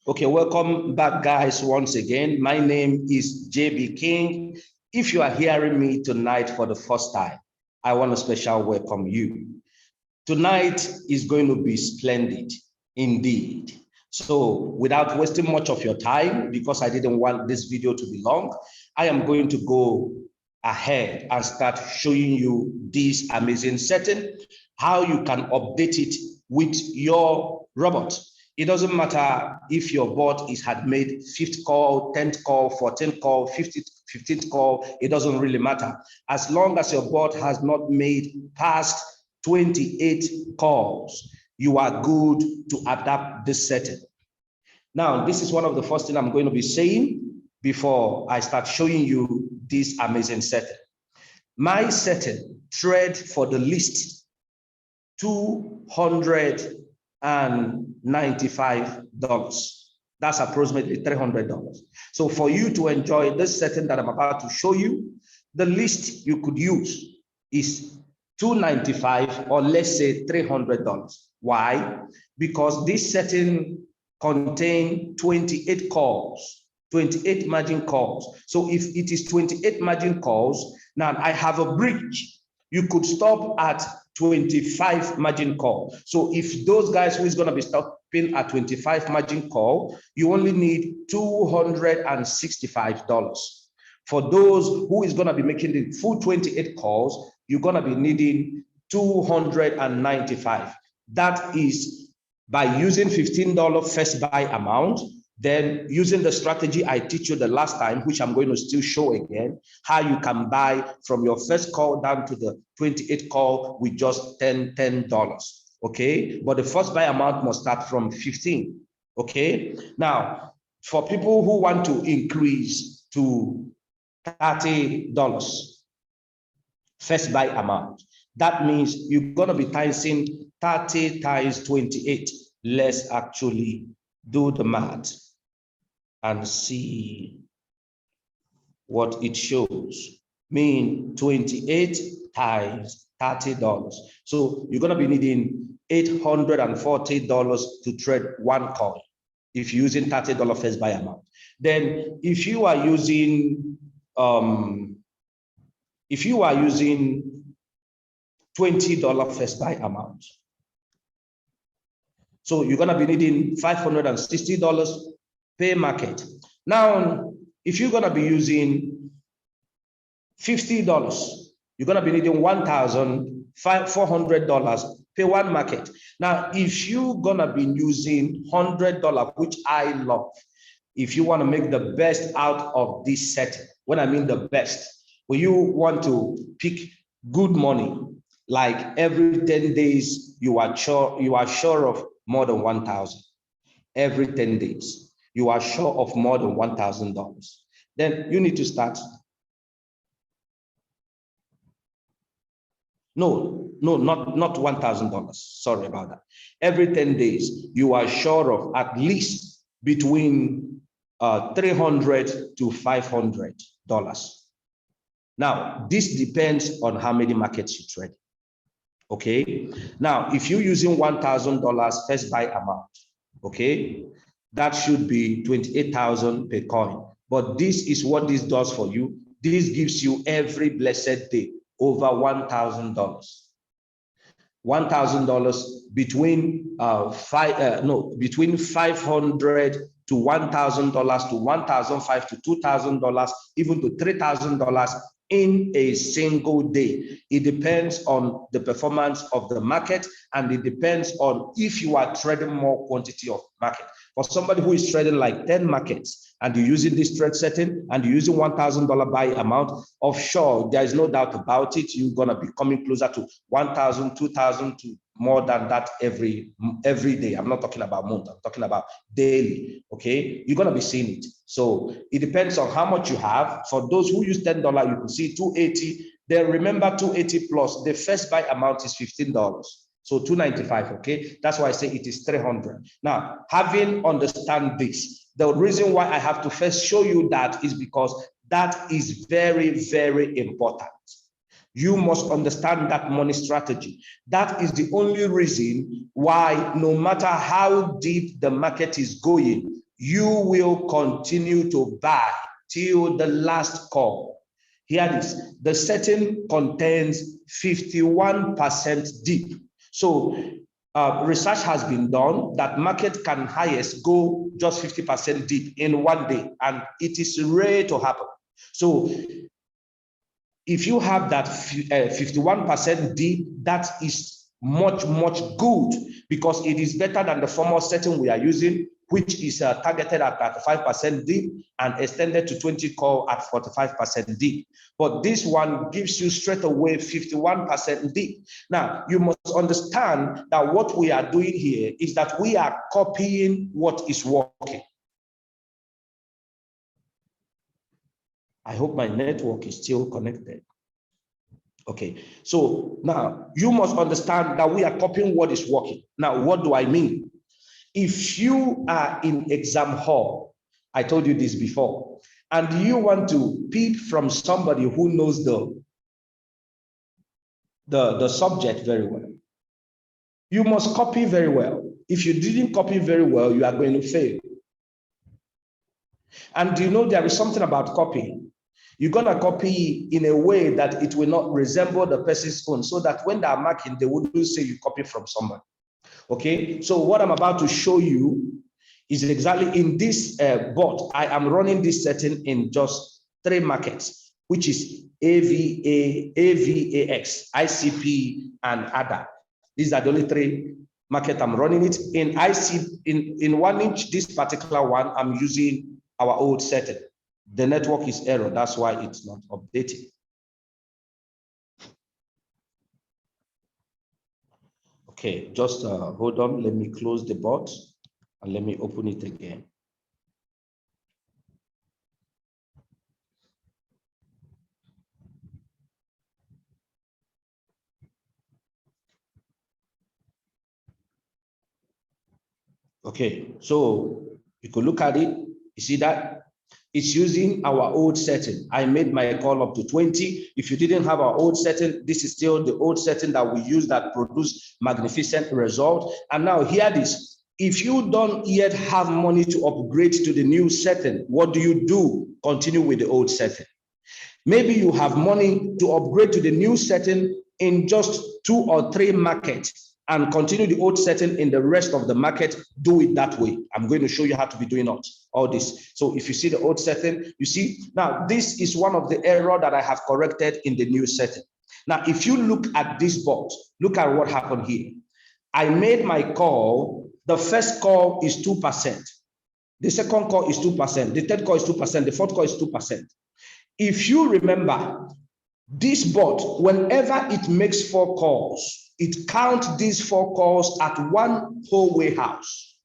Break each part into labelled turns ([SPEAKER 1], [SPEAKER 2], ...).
[SPEAKER 1] Okay, welcome back, guys, once again. My name is JB King. If you are hearing me tonight for the first time, I want to special welcome you. Tonight is going to be splendid indeed. So without wasting much of your time, because I didn't want this video to be long, I am going to go ahead and start showing you this amazing setting, how you can update it with your robot. It doesn't matter if your bot had made 5th call, 10th call, 14th call, 15th call, it doesn't really matter. As long as your bot has not made past 28 calls, you are good to adapt this setting. Now, this is one of the first things I'm going to be saying before I start showing you this amazing setting. My setting, trade for the least, $295. That's approximately $300. So for you to enjoy this setting that I'm about to show you, the least you could use is $295, or let's say $300. Why? Because this setting contains 28 calls, 28 margin calls. So if it is 28 margin calls, now I have a bridge. You could stop at 25 margin call. So if those guys who is going to be stopping at 25 margin call, you only need $265. For those who is going to be making the full 28 calls, you're going to be needing $295. That is by using $15 first buy amount, then using the strategy I teach you the last time, which I'm going to still show again, how you can buy from your first call down to the 28 call with just $10. Okay, but the first buy amount must start from 15. Okay, now for people who want to increase to $30 first buy amount, that means you're going to be times 30 times 28. Let's actually do the math and see what it shows. Mean 28 times $30. So you're going to be needing $840 to trade one coin if you're using $30 first buy amount. Then if you are using $20 first buy amount, so you're going to be needing $560 per market. Now, if you're going to be using $50, you're going to be needing $1,400 per one market. Now, if you're going to be using $100, which I love, if you want to make the best out of this setting, when I mean the best, when you want to pick good money, like every 10 days, you are sure of more than 1,000. Every 10 days, you are sure of more than $1,000. Then you need to start. No, not $1,000. Sorry about that. Every 10 days, you are sure of at least between $300 to $500. Now, this depends on how many markets you trade. Okay. Now, if you're using $1,000 first buy amount, okay, that should be 28,000 per coin. But this is what this does for you. This gives you every blessed day over $1,000. $1,000 between between $500 to $1,000 to $1,500 to $2,000, even to $3,000 in a single day. It depends on the performance of the market, and it depends on if you are trading more quantity of market. For somebody who is trading like 10 markets and you're using this trade setting and you're using $1,000 buy amount, offshore, there is no doubt about it, you're going to be coming closer to 1,000, 2,000 to more than that every day. I'm not talking about month, I'm talking about daily. Okay, you're going to be seeing it. So it depends on how much you have. For those who use $10, you can see 280. Then remember 280 plus the first buy amount is $15. So 295, okay? That's why I say it is 300. Now, having understand this, the reason why I have to first show you that is because that is very, very important. You must understand that money strategy. That is the only reason why, no matter how deep the market is going, you will continue to buy till the last call. Here it is. The setting contains 51% dip. So research has been done that market can highest go just 50% dip in one day, and it is rare to happen. So if you have that 51% dip, that is much good, because it is better than the former setting we are using, which is targeted at 35% dip and extended to 20 call at 45% dip. But this one gives you straight away 51% dip. Now, you must understand that what we are doing here is that we are copying what is working. I hope my network is still connected. Okay, so now you must understand that we are copying what is working. Now, what do I mean? If you are in exam hall, I told you this before, and you want to peep from somebody who knows the subject very well, you must copy very well. If you didn't copy very well, you are going to fail. And you know there is something about copying. You're going to copy in a way that it will not resemble the person's own, so that when they are marking, they wouldn't say you copy from somebody. Okay, so what I'm about to show you is exactly in this bot. I am running this setting in just 3 markets, which is AVA, AVAX, ICP, and ADA. These are the only 3 markets I'm running it. In in 1 inch, this particular one, I'm using our old setting. The network is error, that's why it's not updated. Okay, just hold on, let me close the bot and let me open it again. Okay, so you could look at it, you see that? It's using our old setting. I made my call up to 20. If you didn't have our old setting, this is still the old setting that we use that produce magnificent result. And now hear this. If you don't yet have money to upgrade to the new setting, what do? Continue with the old setting. Maybe you have money to upgrade to the new setting in just 2 or 3 markets and continue the old setting in the rest of the market. Do it that way. I'm going to show you how to be doing all this. So if you see the old setting, you see, now this is one of the errors that I have corrected in the new setting. Now, if you look at this bot, look at what happened here. I made my call. The first call is 2%. The second call is 2%. The third call is 2%. The fourth call is 2%. If you remember, this bot, whenever it makes 4 calls, it counts these 4 calls at 1 Huobi house.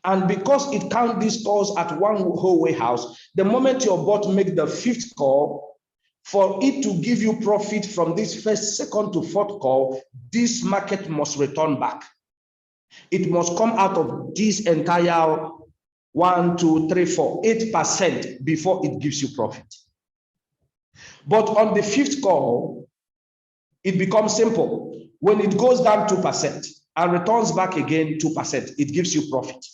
[SPEAKER 1] And because it counts these calls at 1 Huobi house, the moment your bot makes the 5th call, for it to give you profit from this first, second to 4th call, this market must return back. It must come out of this entire 1, 2, 3, 4, 8% before it gives you profit. But on the 5th call, it becomes simple. When it goes down 2% and returns back again 2%, it gives you profit.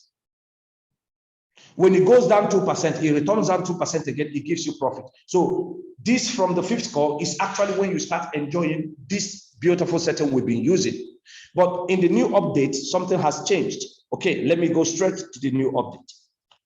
[SPEAKER 1] When it goes down 2%, it returns down 2% again, it gives you profit. So this from the 5th call is actually when you start enjoying this beautiful setting we've been using. But in the new update, something has changed. Okay, let me go straight to the new update.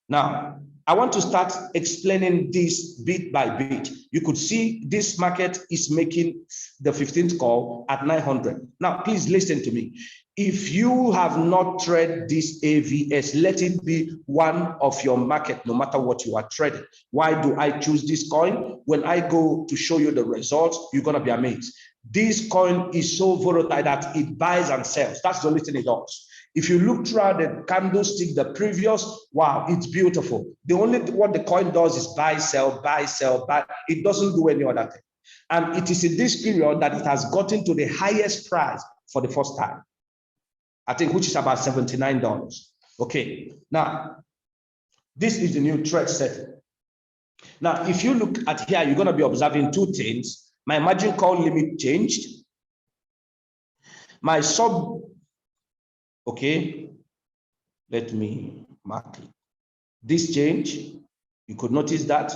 [SPEAKER 1] Now, I want to start explaining this bit by bit. You could see this market is making the 15th call at 900. Now, please listen to me. If you have not traded this AVS, let it be one of your market, no matter what you are trading. Why do I choose this coin? When I go to show you the results, you're going to be amazed. This coin is so volatile that it buys and sells. That's the only thing it does. If you look throughout the candlestick, the previous, wow, it's beautiful. The only what the coin does is buy, sell, buy, sell, buy. It doesn't do any other thing. And it is in this period that it has gotten to the highest price for the first time, I think, which is about $79. Okay, now, this is the new trade setting. Now, if you look at here, you're going to be observing 2 things. My margin call limit changed. My sub, okay, let me mark it. This change, you could notice that.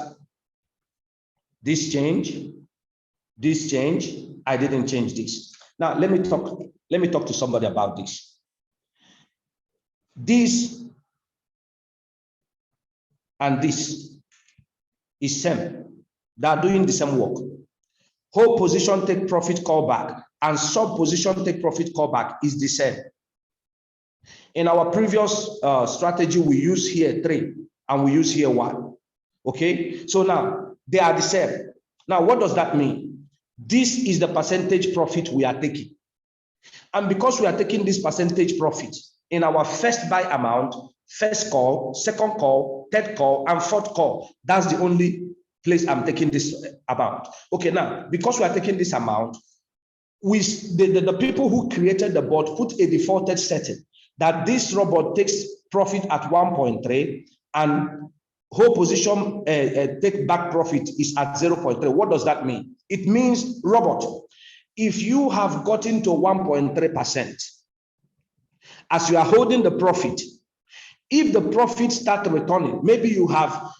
[SPEAKER 1] This change, I didn't change this. Now let me talk to somebody about this. This and this is same. They are doing the same work. Whole position take profit callback and sub position take profit callback is the same. In our previous strategy, we use here 3 and we use here 1. Okay, so now they are the same. Now, what does that mean? This is the percentage profit we are taking. And because we are taking this percentage profit in our first buy amount, first call, second call, third call, and fourth call, that's the only place I'm taking this amount. Okay, now, because we are taking this amount, the people who created the bot put a defaulted setting that this robot takes profit at 1.3 and whole position take back profit is at 0.3. What does that mean? It means, robot, if you have gotten to 1.3%, as you are holding the profit, if the profit start returning, maybe you have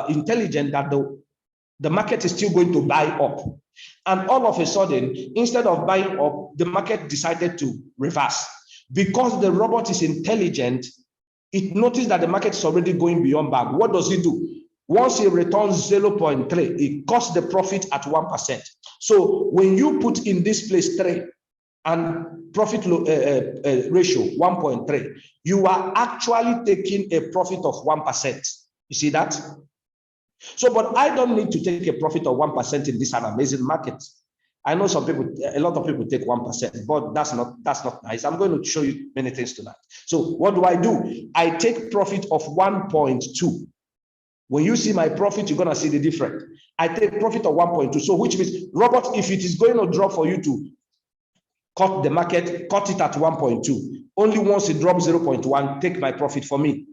[SPEAKER 1] intelligence that the market is still going to buy up. And all of a sudden, instead of buying up, the market decided to reverse. Because the robot is intelligent, it noticed that the market is already going beyond back. What does it do? Once it returns 0.3, it costs the profit at 1%. So when you put in this place 3 and profit ratio 1.3, you are actually taking a profit of 1%. You see that? So, but I don't need to take a profit of 1% in this an amazing market. I know some people, a lot of people take 1%, but that's not nice. I'm going to show you many things tonight. So what do? I take profit of 1.2. When you see my profit, you're going to see the difference. I take profit of 1.2. So which means, Robert, if it is going to drop for you to cut the market, cut it at 1.2. Only once it drops 0.1, take my profit for me.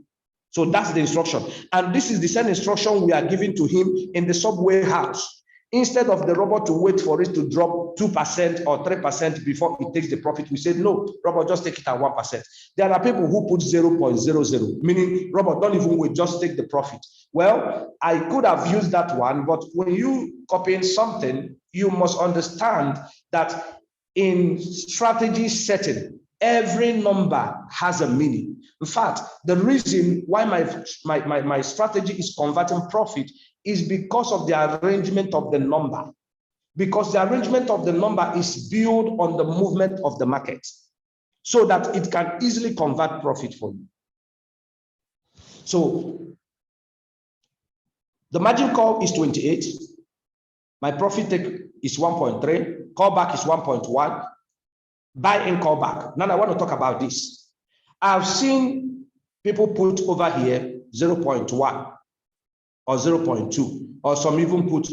[SPEAKER 1] So that's the instruction. And this is the same instruction we are giving to him in the subway house. Instead of the robot to wait for it to drop 2% or 3% before it takes the profit, we said, no, robot, just take it at 1%. There are people who put 0.00, meaning, robot, don't even wait, just take the profit. Well, I could have used that one, but when you copy in something, you must understand that in strategy setting, every number has a meaning. In fact, the reason why my strategy is converting profit is because of the arrangement of the number. Because the arrangement of the number is built on the movement of the market so that it can easily convert profit for you. So the margin call is 28. My profit take is 1.3. Callback is 1.1. Buy in, callback. Now I want to talk about this. I've seen people put over here 0.1 or 0.2, or some even put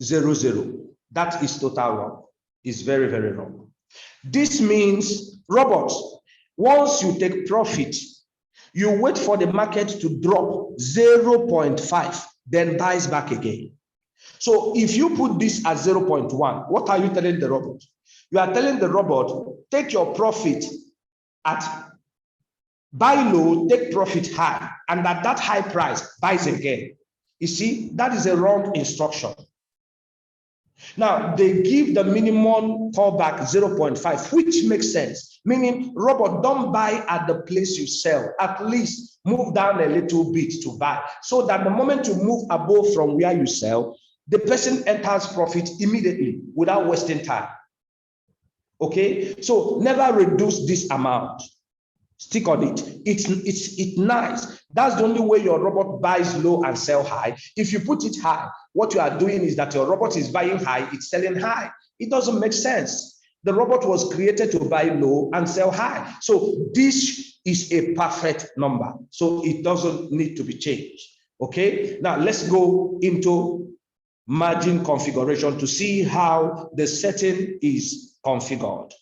[SPEAKER 1] 0.0. That is total wrong. It's very, very wrong. This means, robots, once you take profit, you wait for the market to drop 0.5, then buys back again. So if you put this at 0.1, what are you telling the robot? You are telling the robot, take your profit at buy low, take profit high, and at that high price, buys again. You see, that is a wrong instruction. Now, they give the minimum callback 0.5, which makes sense. Meaning, robot, don't buy at the place you sell. At least move down a little bit to buy. So that the moment you move above from where you sell, the person enters profit immediately without wasting time. Okay? So never reduce this amount. Stick on it. It's nice. That's the only way your robot buys low and sell high. If you put it high, what you are doing is that your robot is buying high, it's selling high. It doesn't make sense. The robot was created to buy low and sell high. So this is a perfect number. So it doesn't need to be changed. Okay? Now let's go into margin configuration to see how the setting is configured.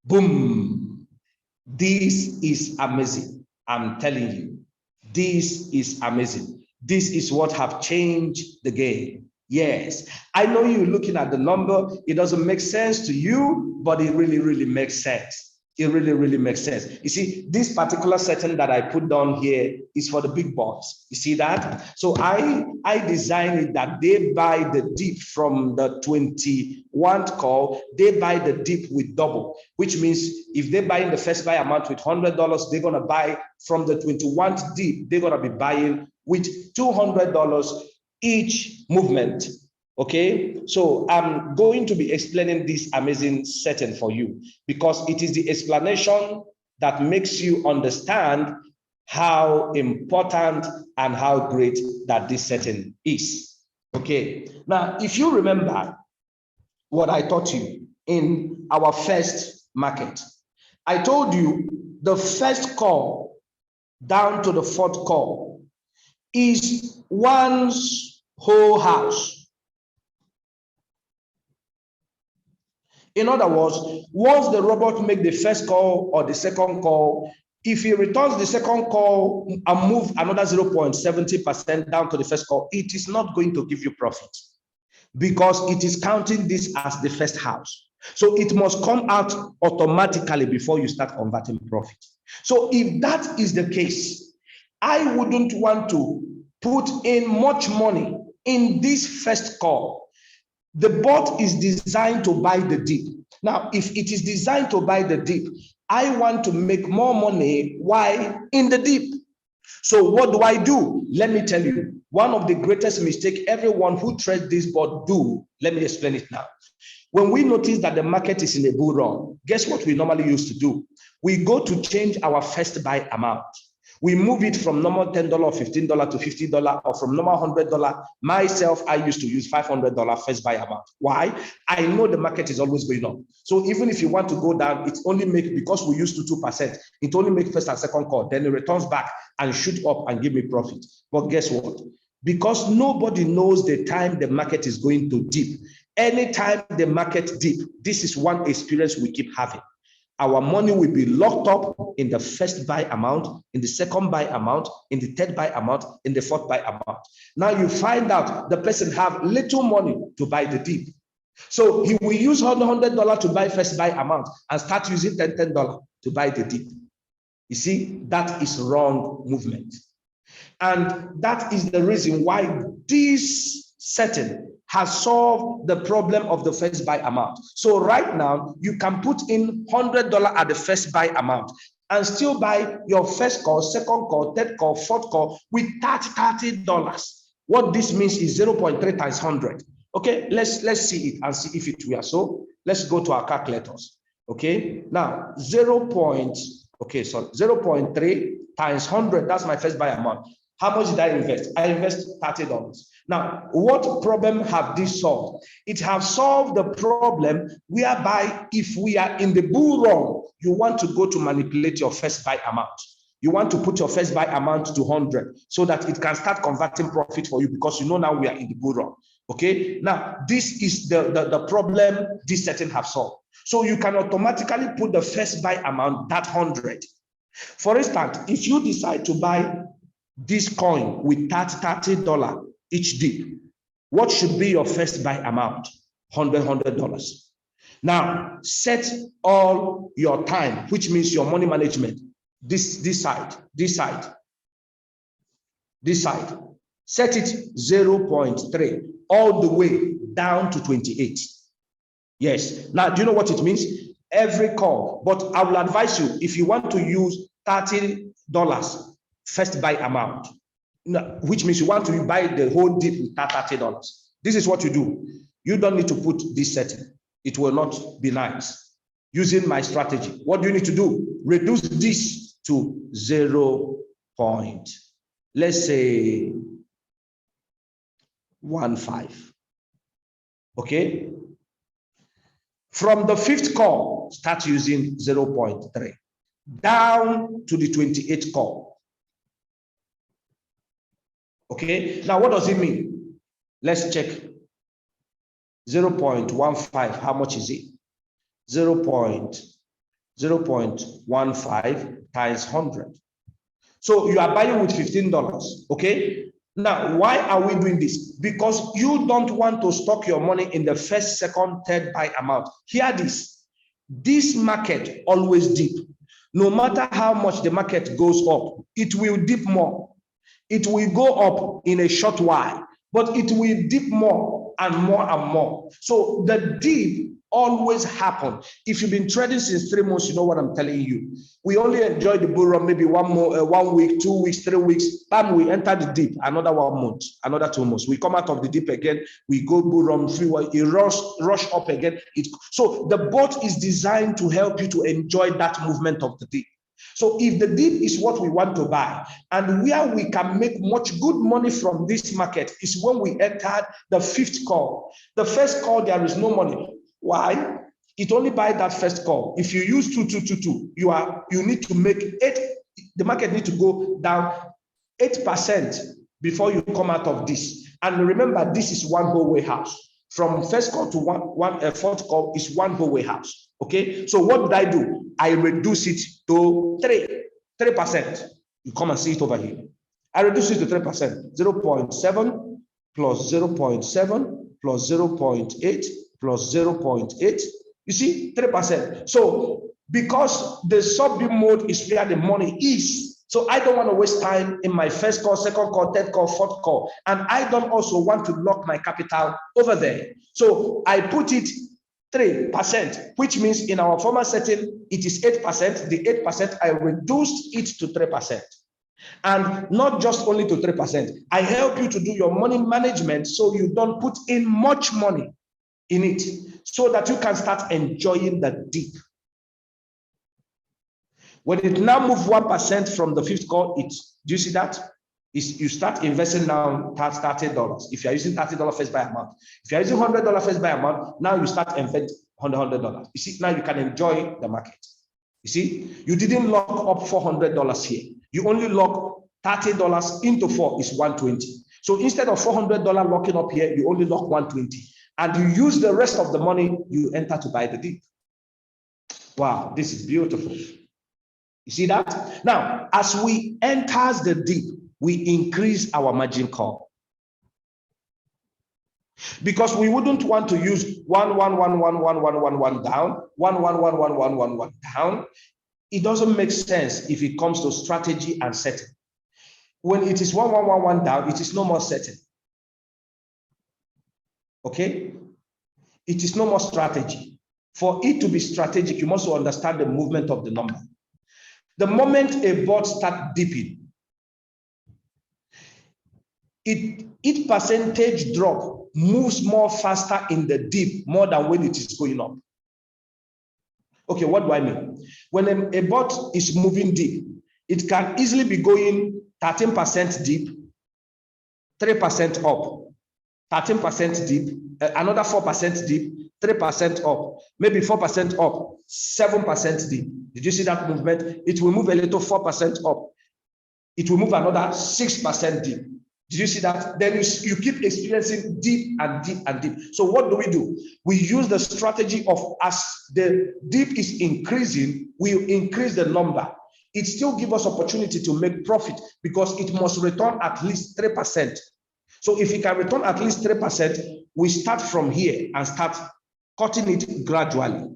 [SPEAKER 1] Boom. This is amazing. I'm telling you, this is amazing. This is what have changed the game. Yes, I know you're looking at the number. It doesn't make sense to you, but it really, really makes sense. It really, really makes sense. You see, this particular setting that I put down here is for the big boys. You see that? So I designed it that they buy the dip from the 21 call, they buy the dip with double, which means if they buy in the first buy amount with $100, they're going to buy from the 21st dip, they're going to be buying with $200 each movement. Okay, so I'm going to be explaining this amazing setting for you because it is the explanation that makes you understand how important and how great that this setting is. Okay, now if you remember what I taught you in our first market, I told you the first call down to the fourth call is one's whole house. In other words, once the robot makes the first call or the second call, if he returns the second call and move another 0.70% down to the first call, it is not going to give you profit because it is counting this as the first house. So it must come out automatically before you start converting profit. So if that is the case, I wouldn't want to put in much money in this first call. The bot is designed to buy the dip. Now, if it is designed to buy the dip, I want to make more money while in the dip. So what do? Let me tell you, one of the greatest mistakes everyone who trades this bot do, let me explain it now. When we notice that the market is in a bull run, guess what we normally used to do? We go to change our first buy amount. We move it from normal $10 or $15 to $50 or from normal $100. Myself, I used to use $500 first buy amount. Why? I know the market is always going up. So even if you want to go down, it only make, because we used to 2%, it only make first and second call. Then it returns back and shoot up and give me profit. But guess what? Because nobody knows the time the market is going to dip. Anytime the market dip, this is one experience we keep having. Our money will be locked up in the first buy amount, in the second buy amount, in the third buy amount, in the fourth buy amount. Now you find out the person have little money to buy the dip. So he will use $100 to buy first buy amount and start using $10 to buy the dip. You see, that is wrong movement. And that is the reason why this setting has solved the problem of the first buy amount. So right now, you can put in $100 at the first buy amount and still buy your first call, second call, third call, fourth call with $30. What this means is 0.3 times 100. Okay, let's see it and see if it were so. Let's go to our calculators. Okay, now 0.3 times 100, that's my first buy amount. How much did I invest? I invest $30. Now, what problem have this solved? It has solved the problem whereby if we are in the bull run, you want to go to manipulate your first buy amount. You want to put your first buy amount to 100 so that it can start converting profit for you because you know now we are in the bull run. Okay, now this is the problem this setting have solved. So you can automatically put the first buy amount, that 100. For instance, if you decide to buy this coin with $30 each dip, what should be your first buy amount? $100. Now set all your time, which means your money management, this side, set it 0.3 all the way down to 28. Yes. Now, do you know what it means? Every call, but I will advise you, if you want to use $30 first buy amount, which means you want to buy the whole dip with $30. This is what you do. You don't need to put this setting. It will not be nice. Using my strategy, what do you need to do? Reduce this to 0. Let's say 1.5. Okay? From the fifth call, start using 0.3 down to the 28th call. Okay, now what does it mean? Let's check. 0.15, how much is it? 0.15 times 100. So you are buying with $15, okay? Now, why are we doing this? Because you don't want to stock your money in the first, second, third buy amount. Hear this. this market always dip. No matter how much the market goes up, it will dip more. It will go up in a short while, but it will dip more and more and more. So the dip always happen. If you've been trading since 3 months, you know what I'm telling you. We only enjoy the bull run maybe 1 week, 2 weeks, 3 weeks. Bam, we enter the dip. Another 1 month, another 2 months. We come out of the dip again. We go bull run, it rush up again. So the bot is designed to help you to enjoy that movement of the dip. So if the dip is what we want to buy, and where we can make much good money from this market is when we entered the 5th call. The first call, there is no money. Why? It only buy that first call. If you use 2222, you need to make 8. The market need to go down 8% before you come out of this. And remember, this is one whole warehouse. From first call to 4th call is one whole warehouse. Okay. So what did I do? I reduce it to 3%. You come and see it over here. I reduce it to 3%. 0.7 plus 0.7 plus 0.8 plus 0.8. You see, 3%. So because the sub-beam mode is where the money is, so I don't want to waste time in my first call, second call, third call, 4th call. And I don't also want to lock my capital over there. So I put it 3%, which means in our former setting, it is 8%. The 8%, I reduced it to 3%. And not just only to 3%, I help you to do your money management so you don't put in much money in it, so that you can start enjoying the dip. When it now move 1% from the 5th call, do you see that? You start investing now $30. If you're using $30 first buy amount, if you're using $100 first buy amount, now you start investing $100. You see, now you can enjoy the market. You see, you didn't lock up $400 here. You only lock $30 into 4 is $120. So instead of $400 locking up here, you only lock $120. And you use the rest of the money you enter to buy the dip. Wow, this is beautiful. You see that? Now, as we enter the dip, we increase our margin call. Because we wouldn't want to use 1, 1, 1, 1, 1, 1, 1, 1 down, 1, 1, 1, 1, 1, 1, 1 down. It doesn't make sense if it comes to strategy and setting. When it is 1, 1, 1, 1 down, it is no more setting. Okay? It is no more strategy. For it to be strategic, you must understand the movement of the number. The moment a bot starts dipping, its percentage drop moves more faster in the dip more than when it is going up. Okay, what do I mean? When a bot is moving deep, it can easily be going 13% deep, 3% up, 13% deep, another 4% deep, 3% up, maybe 4% up, 7% deep. Did you see that movement? It will move a little 4% up. It will move another 6% deep. Did you see that? Then you keep experiencing deep and deep and deep. So what do? We use the strategy of, as the deep is increasing, we increase the number. It still gives us opportunity to make profit because it must return at least 3%. So if it can return at least 3%, we start from here and start cutting it gradually.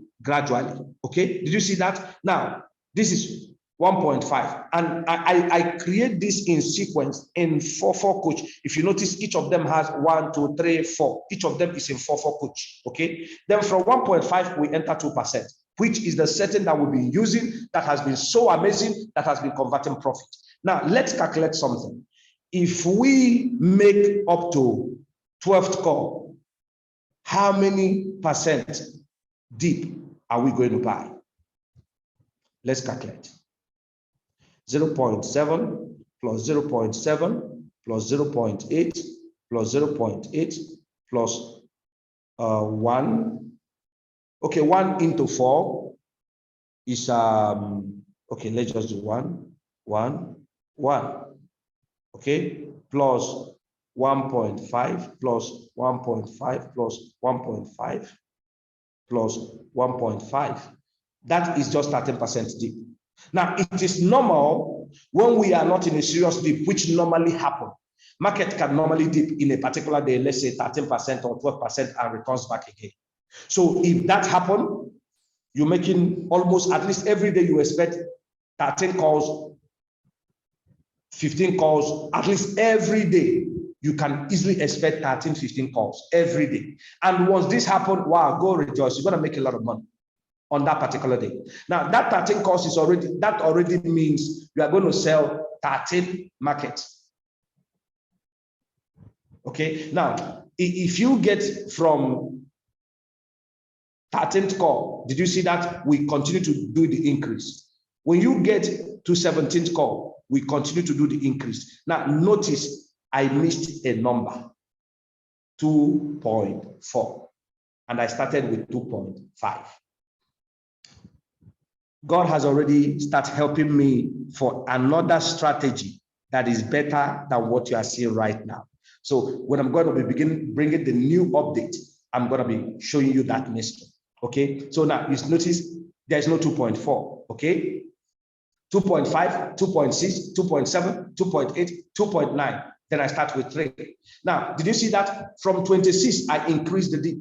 [SPEAKER 1] Okay, did you see that? Now, this is 1.5, and I create this in sequence in 4 coach. If you notice, each of them has 1, 2, 3, 4. Each of them is in 4 coach. Okay, then from 1.5 we enter 2%, which is the setting that we've been using that has been so amazing, that has been converting profit. Now let's calculate something. If we make up to 12th call, how many percent deep are we going to buy? Let's calculate. 0.7 plus 0.7 plus 0.8 plus 0.8 plus 1. Okay, 1 into 4 is okay, let's just do 1. Okay, plus 1.5 plus 1.5 plus 1.5 plus 1.5. That is just 13% dip. Now, it is normal when we are not in a serious dip, which normally happen. Market can normally dip in a particular day, let's say 13% or 12%, and returns back again. So if that happens, You're making almost at least every day you expect 13 calls, 15 calls, at least every day. You can easily expect 13, 15 calls every day. And once this happens, wow, go rejoice. You're going to make a lot of money on that particular day. Now, that 13 calls is already means you are going to sell 13 markets. Okay, now, if you get from 13th call, did you see that we continue to do the increase? When you get to 17th call, we continue to do the increase. Now, notice I missed a number, 2.4, and I started with 2.5. God has already started helping me for another strategy that is better than what you are seeing right now. So when I'm going to be bringing the new update, I'm going to be showing you that mystery. Okay, so now you notice there's no 2.4. Okay, 2.5, 2.6, 2.7, 2.8, 2.9. Then I start with 3. Now, did you see that from 26 I increased the dip?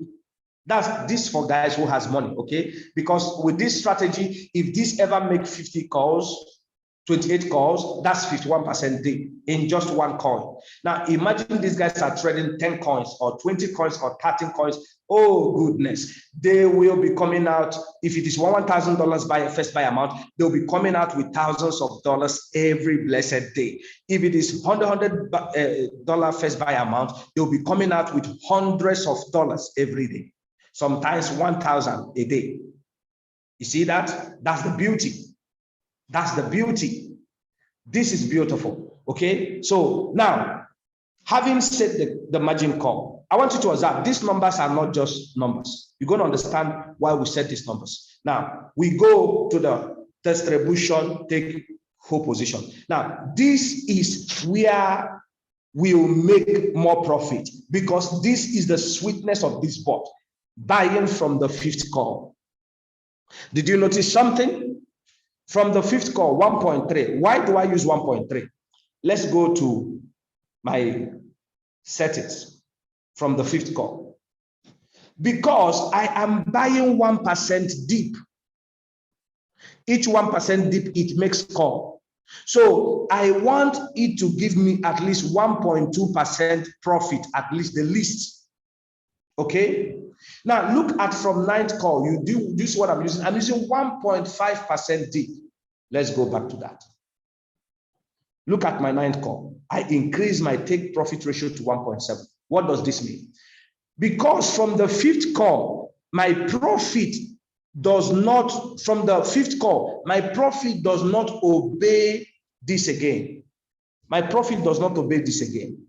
[SPEAKER 1] That's this for guys who has money, okay? Because with this strategy, if this ever make 50 calls, 28 calls, that's 51% dip in just one coin. Now, imagine these guys are trading 10 coins or 20 coins or 13 coins. Oh, goodness. They will be coming out, if it is $1,000 by a first buy amount, they'll be coming out with thousands of dollars every blessed day. If it is $100 first buy amount, they'll be coming out with hundreds of dollars every day. Sometimes 1,000 a day. You see that? That's the beauty. That's the beauty. This is beautiful. Okay. So now, having said the margin call, I want you to observe these numbers are not just numbers. You're going to understand why we set these numbers. Now, we go to the distribution, take whole position. Now, this is where we'll make more profit because this is the sweetness of this bot. Buying from the 5th call. Did you notice something? From the 5th call, 1.3. Why do I use 1.3? Let's go to my settings from the 5th call. Because I am buying 1% dip. Each 1% dip, it makes call. So I want it to give me at least 1.2% profit, at least the least. Okay? Now look at from 9th call. You do this is what I'm using. I'm using 1.5% dip. Let's go back to that. Look at my 9th call. I increase my take profit ratio to 1.7. What does this mean? Because from the 5th call, my profit does not, from the 5th call, my profit does not obey this again. My profit does not obey this again.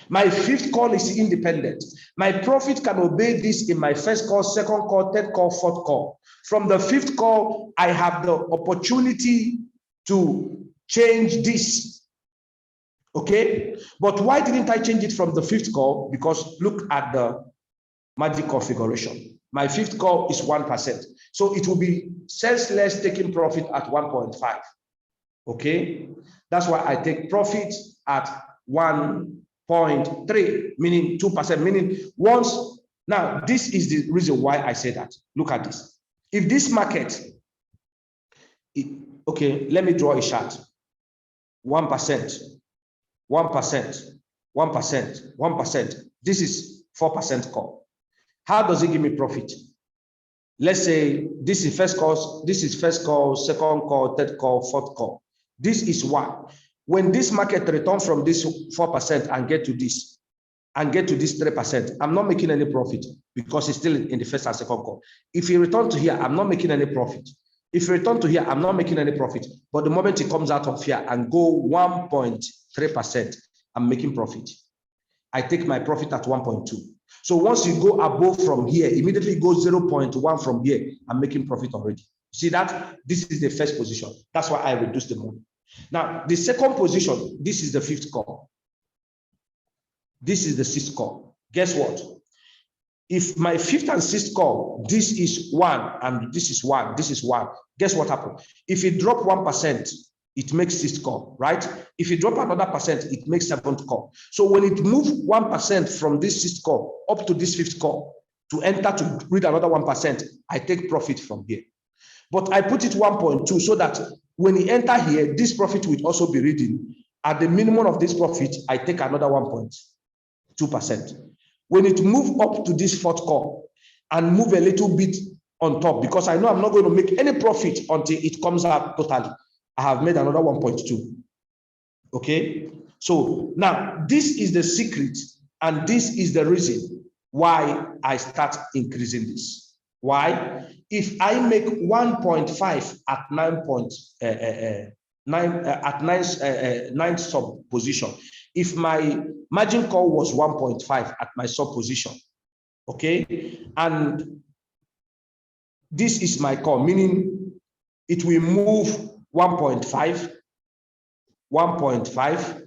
[SPEAKER 1] My 5th call is independent. My profit can obey this in my 1st call, 2nd call, 3rd call, 4th call. From the 5th call, I have the opportunity to change this. Okay? But why didn't I change it from the 5th call? Because look at the magic configuration. My 5th call is 1%. So it will be senseless taking profit at 1.5. Okay? That's why I take profit at 1.3, meaning 2%, meaning once. Now, this is the reason why I say that. Look at this. If this market, okay, let me draw a chart. 1%, 1%, 1%, 1%. This is 4% call. How does it give me profit? Let's say this is 1st call, this is 1st call, 2nd call, 3rd call, 4th call. This is 1. When this market returns from this 4% and get to this, and get to this 3%, I'm not making any profit because it's still in the 1st and 2nd call. If you return to here, I'm not making any profit. If you return to here, I'm not making any profit. But the moment it comes out of here and go 1.3%, I'm making profit. I take my profit at 1.2. So once you go above from here, immediately go 0.1 from here, I'm making profit already. See that? This is the 1st position. That's why I reduce the money. Now, the 2nd position, this is the 5th call. This is the 6th call. Guess what? If my 5th and 6th call, this is 1 and this is 1, this is 1, guess what happened? If it drop 1%, it makes 6th call, right? If you drop another percent, it makes 7th call. So when it moves 1% from this 6th call up to this 5th call, to enter to read another 1%, I take profit from here. But I put it 1.2 so that when he enter here, this profit will also be reading. At the minimum of this profit, I take another 1.2%. When it move up to this fourth call and move a little bit on top, because I know I'm not going to make any profit until it comes out totally, I have made another 1.2. Okay? So now this is the secret, and this is the reason why I start increasing this. Why? If I make 1.5 at 9 sub position, if my margin call was 1.5 at my sub position, okay, and this is my call, meaning it will move 1.5, 1.5,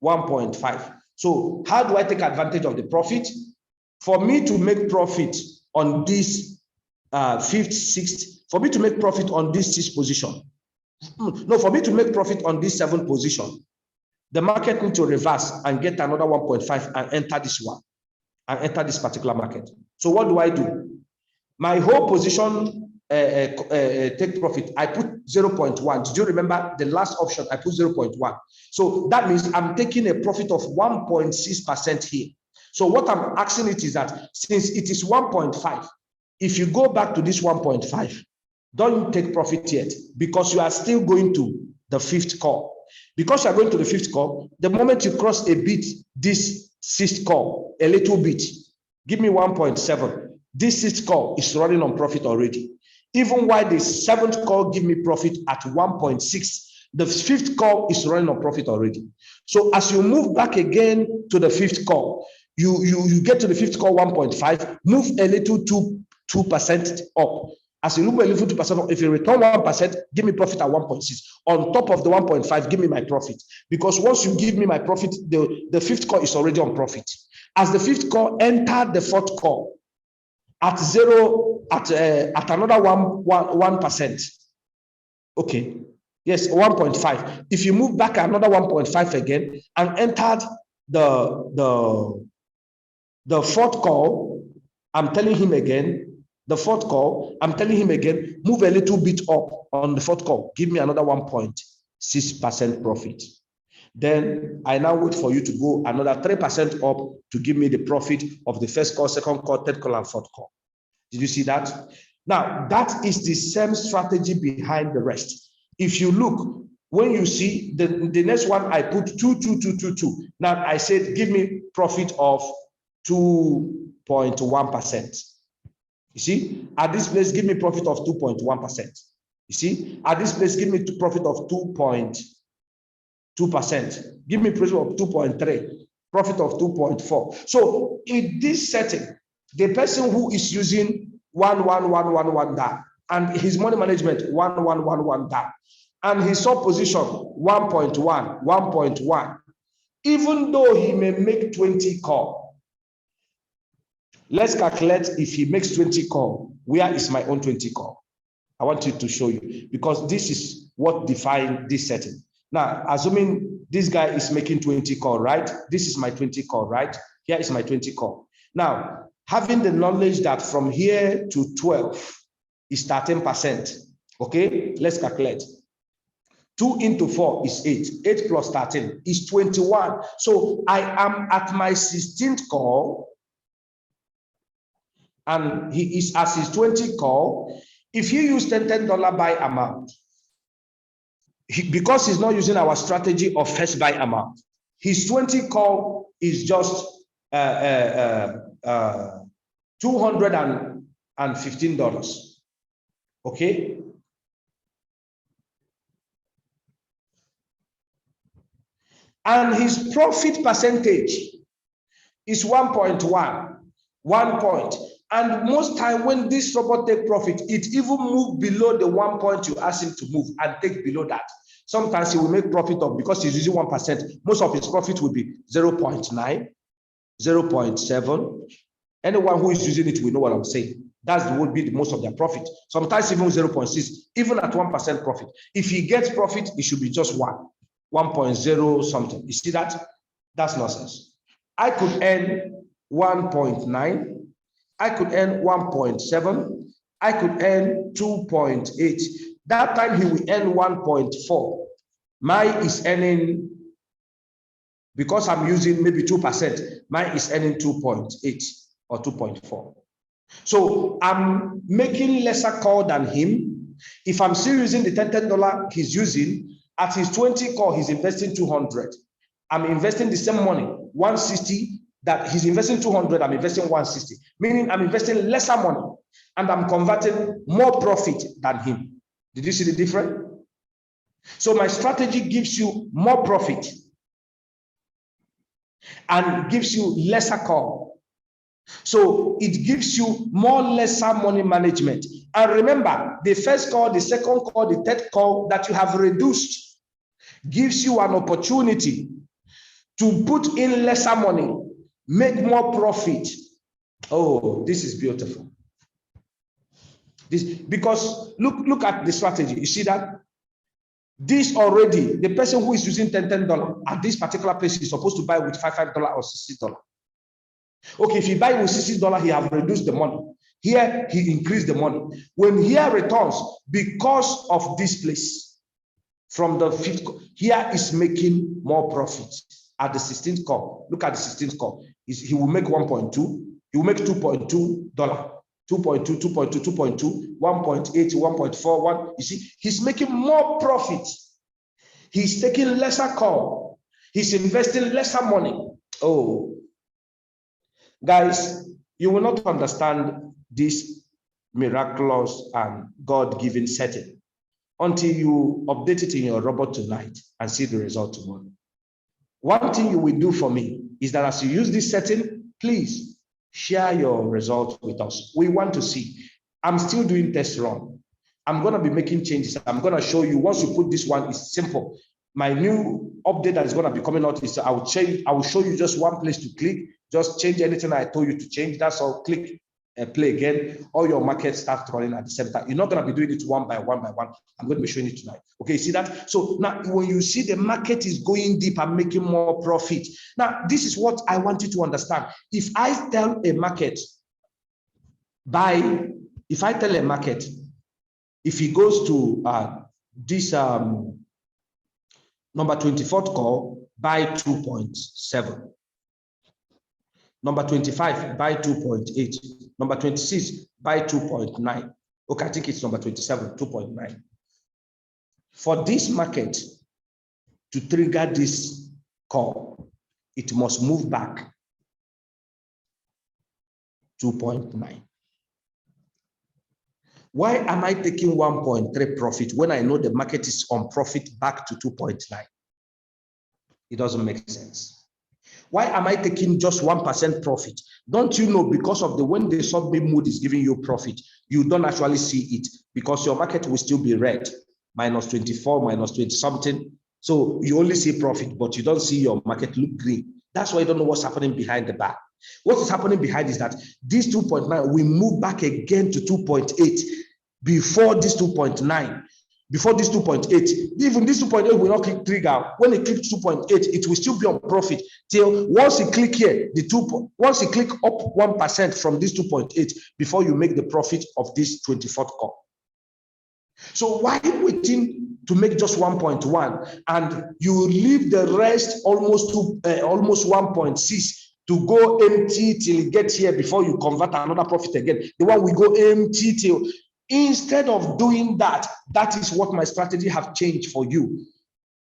[SPEAKER 1] 1.5. So how do I take advantage of the profit? For me to make profit on this fifth, sixth, for me to make profit on this sixth position, no, for me to make profit on this seventh position, the market needs to reverse and get another 1.5 and enter this one, and enter this particular market. So what do? My whole position take profit, I put 0.1. Did you remember the last option? I put 0.1. So that means I'm taking a profit of 1.6% here. So what I'm asking it is that since it is 1.5, if you go back to this 1.5, don't take profit yet, because you are still going to the fifth call. Because you are going to the fifth call, the moment you cross a bit, this sixth call, a little bit, give me 1.7. This sixth call is running on profit already. Even while the seventh call give me profit at 1.6, the fifth call is running on profit already. So as you move back again to the fifth call, you get to the fifth call 1.5, move a little 2% up. As you move a little 2% up, if you return 1%, give me profit at 1.6. On top of the 1.5, give me my profit. Because once you give me my profit, the fifth call is already on profit. As the fifth call entered the fourth call, at another 1%. Okay. Yes, 1.5. If you move back another 1.5 again and entered the fourth call, I'm telling him again, the fourth call, I'm telling him again, move a little bit up on the fourth call, give me another 1.6% profit. Then I now wait for you to go another 3% up to give me the profit of the first call, second call, third call, and fourth call. Did you see that? Now, that is the same strategy behind the rest. If you look, when you see the next one, I put 2. Now I said, give me profit of 2.1%. You see, at this place, give me profit of 2.1%. You see, at this place, give me profit of 2.2%. Give me profit of 2.3, profit of 2.4. So in this setting, the person who is using 1 that, and his money management 1 that, and his sub position 1.1, even though he may make 20 call, let's calculate if he makes 20 call, where is my own 20 call? I want you to show you, because this is what defines this setting. Now, assuming this guy is making 20 call, right? This is my 20 call, right? Here is my 20 call. Now, having the knowledge that from here to 12 is 13%, okay? Let's calculate. 2 into 4 is 8. 8 plus 13 is 21. So I am at my 16th call, and he is at his 20 call. If you use $10 buy amount, because he's not using our strategy of first buy amount, his 20 call is just $215. Okay. And his profit percentage is 1.1. 1 point. And most time when this robot take profit, it even move below the 1 point you ask him to move and take below that. Sometimes he will make profit of, because he's using 1%, most of his profit will be 0.9, 0.7. Anyone who is using it will know what I'm saying. That would be the most of their profit. Sometimes even 0.6, even at 1% profit. If he gets profit, it should be just 1.0 something. You see that? That's nonsense. I could earn 1.9, I could earn 1.7. I could earn 2.8. That time he will earn 1.4. Mine is earning, because I'm using maybe 2%, mine is earning 2.8 or 2.4. So I'm making lesser call than him. If I'm still using the $10 he's using, at his 20 call, he's investing 200. I'm investing the same money, 160, that he's investing 200, I'm investing 160, meaning I'm investing lesser money and I'm converting more profit than him. Did you see the difference? So my strategy gives you more profit and gives you lesser call. So it gives you more lesser money management. And remember, the first call, the second call, the third call that you have reduced gives you an opportunity to put in lesser money, make more profit. Oh, this is beautiful. Because look at the strategy. You see that? This already, the person who is using $10 at this particular place is supposed to buy with $5 or $60. Okay, if he buy with $60, he have reduced the money. Here, he increased the money. When here returns, because of this place, from the 5th, here is making more profit at the 16th call. Look at the 16th call. He will make 1.2. He will make $2.2. 2.2, 2.2, 2.2, 1.8, 1.4, 1. You see, he's making more profit. He's taking lesser call. He's investing lesser money. Oh, guys, you will not understand this miraculous and God-given setting until you update it in your robot tonight and see the result tomorrow. One thing you will do for me is that as you use this setting, please share your results with us. We want to see. I'm still doing test run. I'm going to be making changes. I'm going to show you. Once you put this one, it's simple. My new update that is going to be coming out is I will show you just one place to click. Just change anything I told you to change. That's all. Click and play again. All your markets start running at the same time. You're not going to be doing it one by one by one. I'm going to be showing you tonight. Okay, see that? So now when you see the market is going deep and making more profit. Now, this is what I want you to understand. If I tell a market, if he goes to this number 24th call, buy 2.7. Number 25, buy 2.8. Number 26, buy 2.9. Okay, I think it's number 27, 2.9. For this market to trigger this call, it must move back 2.9. Why am I taking 1.3 profit when I know the market is on profit back to 2.9? It doesn't make sense. Why am I taking just 1% profit? Don't you know, because of the when the sub-mid mood is giving you profit, you don't actually see it because your market will still be red, minus 24, minus 20 something. So you only see profit, but you don't see your market look green. That's why you don't know what's happening behind the bar. What is happening behind is that this 2.9, we move back again to 2.8 before this 2.9. Before this 2.8, even this 2.8 will not click trigger. When it clicks 2.8, it will still be on profit till once you click here, once you click up 1% from this 2.8 before you make the profit of this 24th call. So why waiting to make just 1.1 and you leave the rest almost 1.6 to go empty till it gets here before you convert another profit again? The one we go empty till. Instead of doing that, that is what my strategy have changed for you.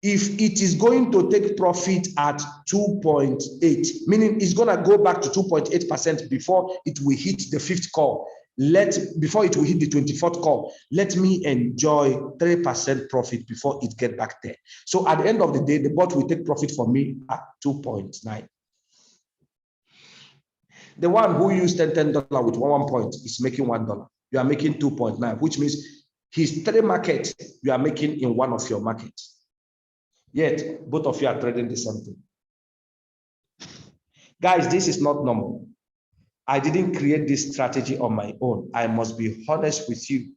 [SPEAKER 1] If it is going to take profit at 2.8, meaning it's going to go back to 2.8% before it will hit the 5th call, before it will hit the 24th call, let me enjoy 3% profit before it get back there. So at the end of the day, the bot will take profit for me at 2.9. The one who used $10 with 1 point is making $1. You are making 2.9, which means his 3 markets you are making in one of your markets. Yet, both of you are trading the same thing. Guys, this is not normal. I didn't create this strategy on my own. I must be honest with you.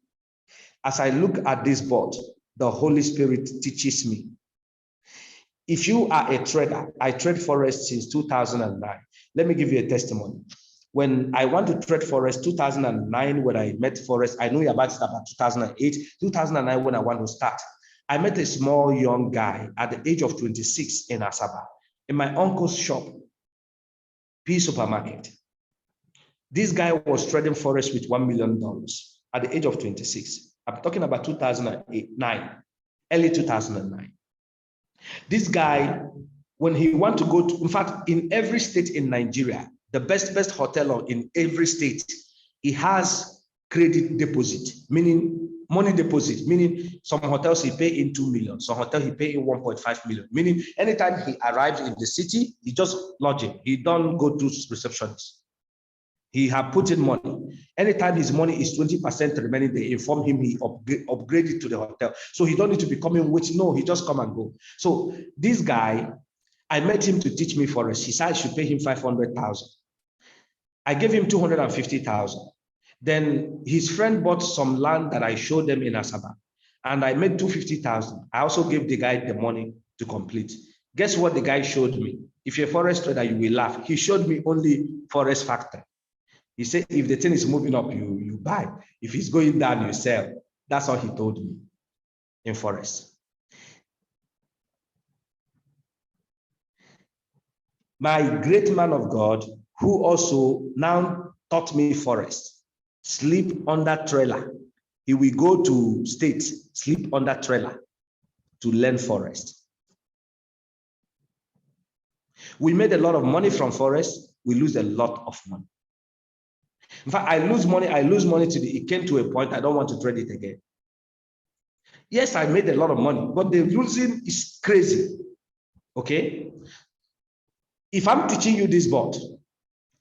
[SPEAKER 1] As I look at this board, the Holy Spirit teaches me. If you are a trader, I trade Forex since 2009. Let me give you a testimony. when I want to trade Forex, 2009, when I met Forex, I knew about it about 2008, 2009, when I want to start. I met a small young guy at the age of 26 in Asaba, in my uncle's shop, P Supermarket. This guy was trading Forex with $1 million at the age of 26. I'm talking about 2009, early 2009. This guy, when he want to go to, in fact, in every state in Nigeria, the best hotel in every state, he has credit deposit, meaning money deposit, meaning some hotels he pay in 2 million, some hotel he pay in 1.5 million, meaning anytime he arrives in the city, he just lodge it. He don't go to receptionist. He have put in money. Anytime his money is 20% remaining, they inform him he upgrade it to the hotel. So he don't need to be coming waiting. No, he just come and go. So this guy, I met him to teach me Forex. He said I should pay him 500,000. I gave him 250,000. Then his friend bought some land that I showed them in Asaba, and I made 250,000. I also gave the guy the money to complete. Guess what the guy showed me? If you're a Forex trader, you will laugh. He showed me only Forex factor. He said, if the thing is moving up, you buy. If it's going down, you sell. That's all he told me in Forex. My great man of God, who also now taught me Forex, sleep under trailer. He will go to states, sleep under trailer to learn Forex. We made a lot of money from Forex. We lose a lot of money. In fact, I lose money till it came to a point I don't want to trade it again. Yes, I made a lot of money, but the losing is crazy. Okay? If I'm teaching you this board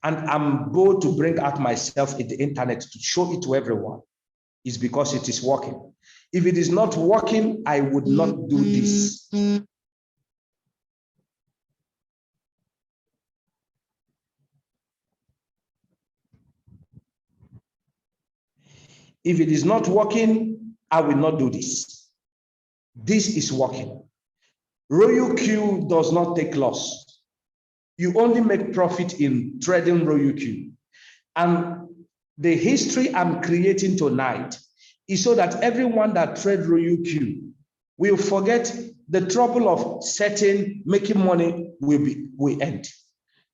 [SPEAKER 1] and I'm bold to bring out myself in the internet to show it to everyone, it's because it is working. If it is not working, I would not do this. If it is not working, I will not do this. This is working. Royalq does not take loss. You only make profit in trading Royalq. And the history I'm creating tonight is so that everyone that trades Royalq will forget the trouble of setting, making money will end.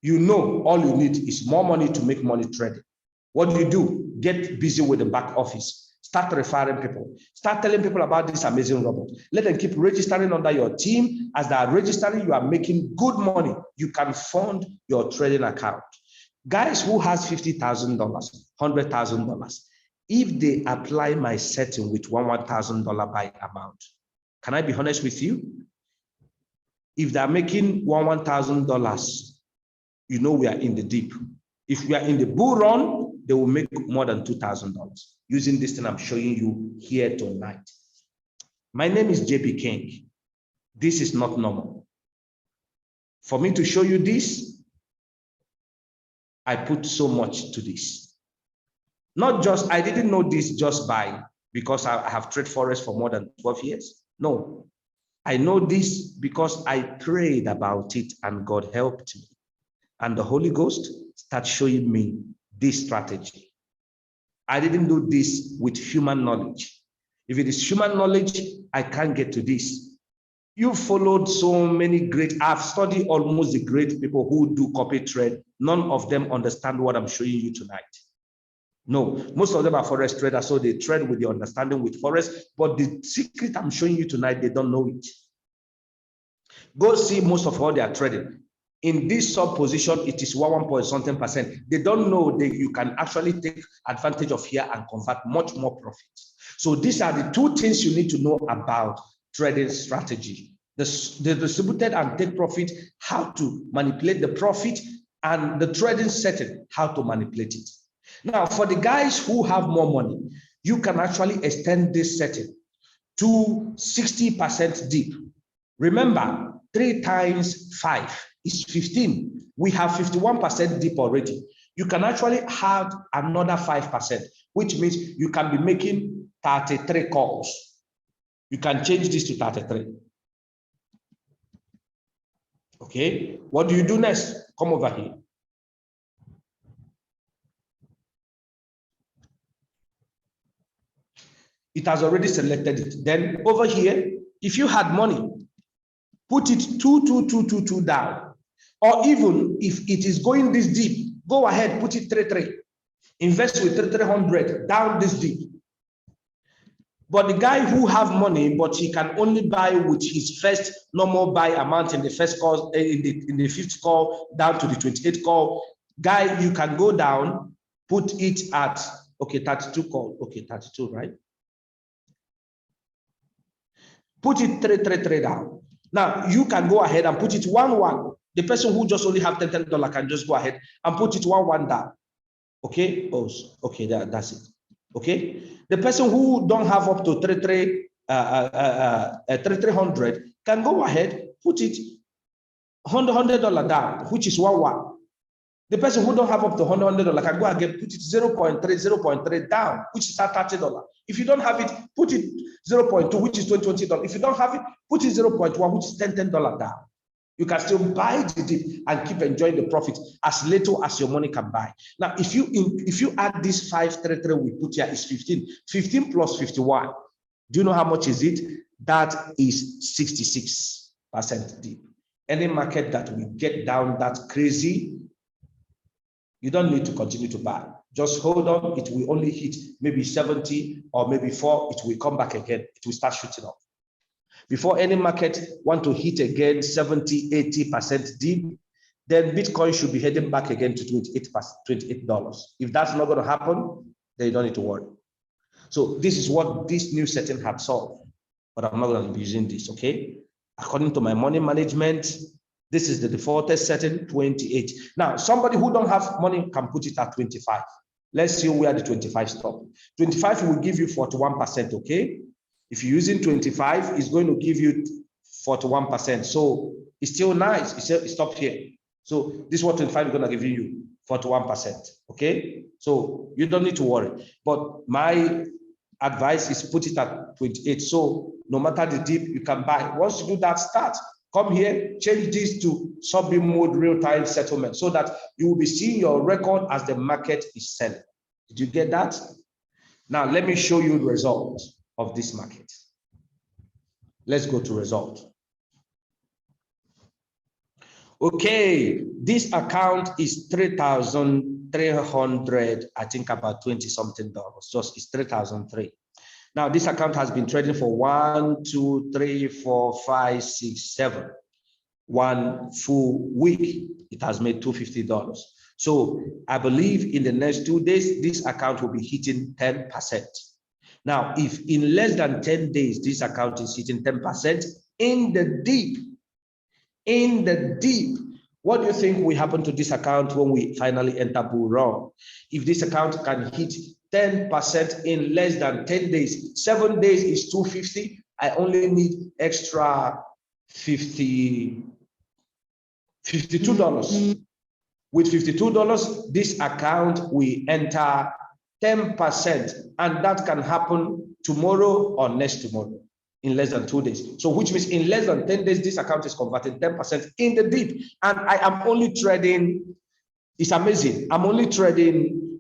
[SPEAKER 1] You know, all you need is more money to make money trading. What do you do? Get busy with the back office. Start referring people. Start telling people about this amazing robot. Let them keep registering under your team. As they are registering, you are making good money. You can fund your trading account. Guys who has $50,000, $100,000, if they apply my setting with $1,000 buy amount, can I be honest with you? If they're making $1,000, you know we are in the deep. If we are in the bull run, they will make more than $2,000 using this thing I'm showing you here tonight. My name is JB King. This is not normal. For me to show you this, I put so much to this. Not just, I didn't know this just because I have traded Forex for more than 12 years. No, I know this because I prayed about it and God helped me. And the Holy Ghost started showing me this strategy. I didn't do this with human knowledge. If it is human knowledge, I can't get to this. You followed so many great, I've studied almost the great people who do copy trade. None of them understand what I'm showing you tonight. No, most of them are Forex traders, so they trade with the understanding with Forex, but the secret I'm showing you tonight, they don't know it. Go see most of all they are trading. In this sub position, it is 1 point something percent. They don't know that you can actually take advantage of here and convert much more profit. So these are the two things you need to know about trading strategy. The distributed and take profit, how to manipulate the profit, and the trading setting, how to manipulate it. Now, for the guys who have more money, you can actually extend this setting to 60% deep. Remember, 3 times 5 is 15. We have 51% deep already. You can actually add another 5%, which means you can be making 33 calls. You can change this to 33. Okay, what do you do next? Come over here. It has already selected it. Then over here, if you had money, put it 22222 down. Or even if it is going this deep, go ahead, put it 33. Invest with 300 down this deep. But the guy who have money, but he can only buy with his first normal buy amount in the first call, in the fifth call down to the 28th call, guy, you can go down, put it at, okay, 32 call, okay, 32, right? Put it 333 down. Now you can go ahead and put it 1-1. The person who just only have $10 can just go ahead and put it 1-1 down. Okay, oh, okay, that's it. Okay, the person who don't have up to 300 can go ahead, put it $100 down, which is 1-1. The person who don't have up to $100 can go again, put it 0.3 down, which is at $30. If you don't have it, put it 0.2, which is $20. If you don't have it, put it 0.1, which is $10 down. You can still buy the dip and keep enjoying the profit as little as your money can buy. Now, if you add this 533 we put here is 15. 15 plus 51. Do you know how much is it? That is 66% dip. Any market that will get down that crazy, you don't need to continue to buy. Just hold on. It will only hit maybe 70 or maybe 4. It will come back again. It will start shooting up. Before any market want to hit again 70, 80% dip, then Bitcoin should be heading back again to $28. If that's not going to happen, then you don't need to worry. So this is what this new setting had solved, but I'm not going to be using this, okay? According to my money management, this is the defaulted setting, 28. Now, somebody who don't have money can put it at 25. Let's see where the 25 stop. 25 will give you 41%, okay? If you're using 25, it's going to give you 41%. So it's still nice. It's stopped here. So this is what 25 is going to give you, 41%. Okay? So you don't need to worry. But my advice is put it at 28. So no matter the dip, you can buy. Once you do that, start. Come here, change this to sub-beam mode real-time settlement so that you will be seeing your record as the market is selling. Did you get that? Now, let me show you the results of this market. Let's go to result. Okay, this account is 3,300, I think about 20 something dollars. Just it's 3,003. Now this account has been trading for 1, 2, 3, 4, 5, 6, 7. 1 full week, it has made $250. So I believe in the next 2 days, this account will be hitting 10%. Now, if in less than 10 days, this account is hitting 10% in the deep, what do you think will happen to this account when we finally enter bull run? If this account can hit 10% in less than 10 days, 7 days is 250. I only need extra $52. With $52, this account will enter 10%, and that can happen tomorrow or next tomorrow in less than 2 days. So which means in less than 10 days, this account is converting 10% in the dip. And I am only trading, it's amazing. I'm only trading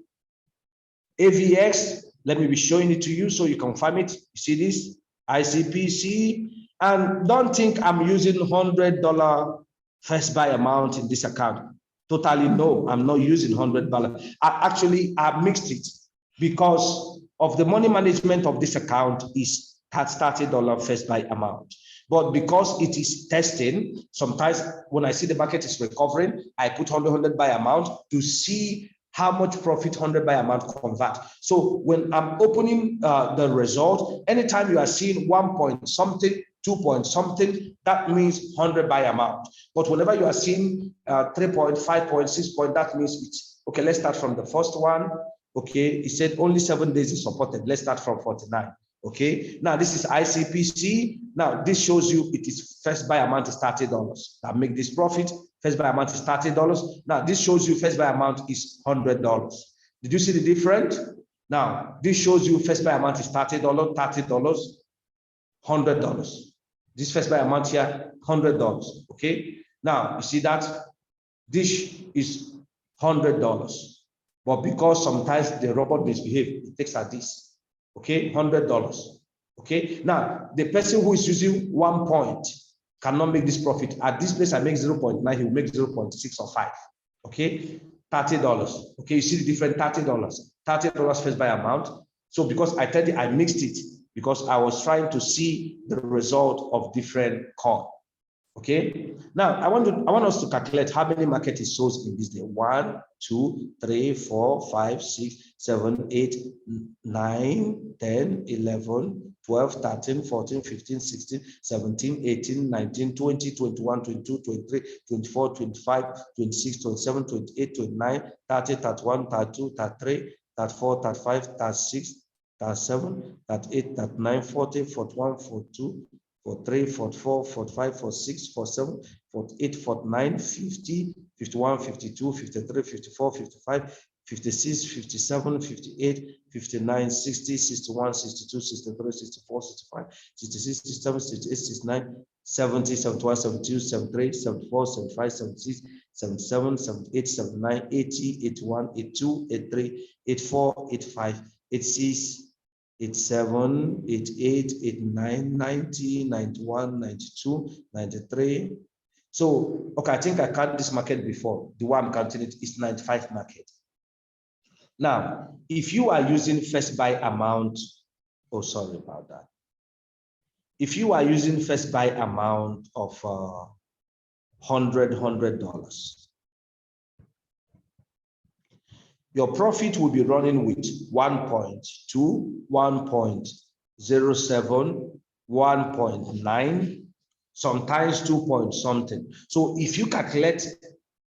[SPEAKER 1] AVX. Let me be showing it to you so you can find it. You see this? ICPC. And don't think I'm using $100 first buy amount in this account. Totally no, I'm not using $100. I mixed it because of the money management of this account is $30 first buy amount. But because it is testing, sometimes when I see the market is recovering, I put $100 buy amount to see how much profit 100 buy amount convert. So when I'm opening the result, anytime you are seeing 1 point something, 2 point something, that means 100 buy amount. But whenever you are seeing 3 point, 5 point, 6 point, that means it's, okay, let's start from the first one. Okay, it said only 7 days is supported. Let's start from 49. Okay, now this is ICPC. Now this shows you it is first buy amount is $30. That make this profit. First buy amount is $30. Now this shows you first buy amount is $100. Did you see the difference? Now this shows you first buy amount is $30, $100. This first buy amount here, $100. Okay. Now you see that this is $100. But because sometimes the robot misbehave, it takes like this. Okay, $100. Okay, now the person who is using 1 point cannot make this profit. At this place, I make 0.9, he will make 0.6 or 5. Okay, $30. Okay, you see the different $30. $30 first buy amount. So because I tell you, I mixed it because I was trying to see the result of different coin. Okay, now I want us to calculate how many market is sold in this day. 1, 2, 3, 4, 5, 6, 7, 8, 9, 10, 11, 12, 13, 14, 15, 16, 17, 18, 19, 20, 21, 22, 23, 24, 25, 26, 27, 28, 29, 30, 31, 32, 33, 34, 35, 36, 37, 38, 39, 40, 41, 42, 43, 44, 45, 46, 47, 48, 49, 50, 51, 52, 53, 54, 55, 56, 57, 58, 59, 60, 61, 62, 63, 64, 65, 66, 67, 68, 69, 70, 71, 72, 73, 74, 75, 76, 77, 78, 79, 80, 81, 82, 83, 84, 85, 86, 87, 88, 89, 90, 91, 92, 93. So, okay, I think I counted this market before. The one I'm counting it is 95 market. Now, if you are using first buy amount, oh, sorry about that. If you are using first buy amount of $100, your profit will be running with 1.2, 1.07, 1.9, sometimes 2 point something. So if you calculate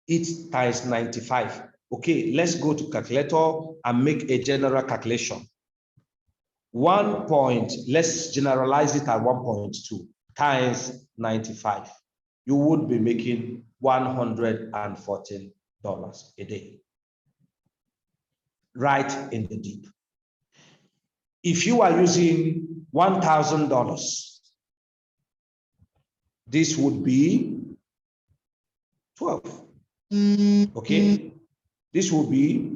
[SPEAKER 1] it times 95, okay, let's go to calculator and make a general calculation. 1 point, let's generalize it at 1.2 times 95. You would be making $114 a day. Right in the deep. If you are using $1,000, this would be 12. Okay, this will be,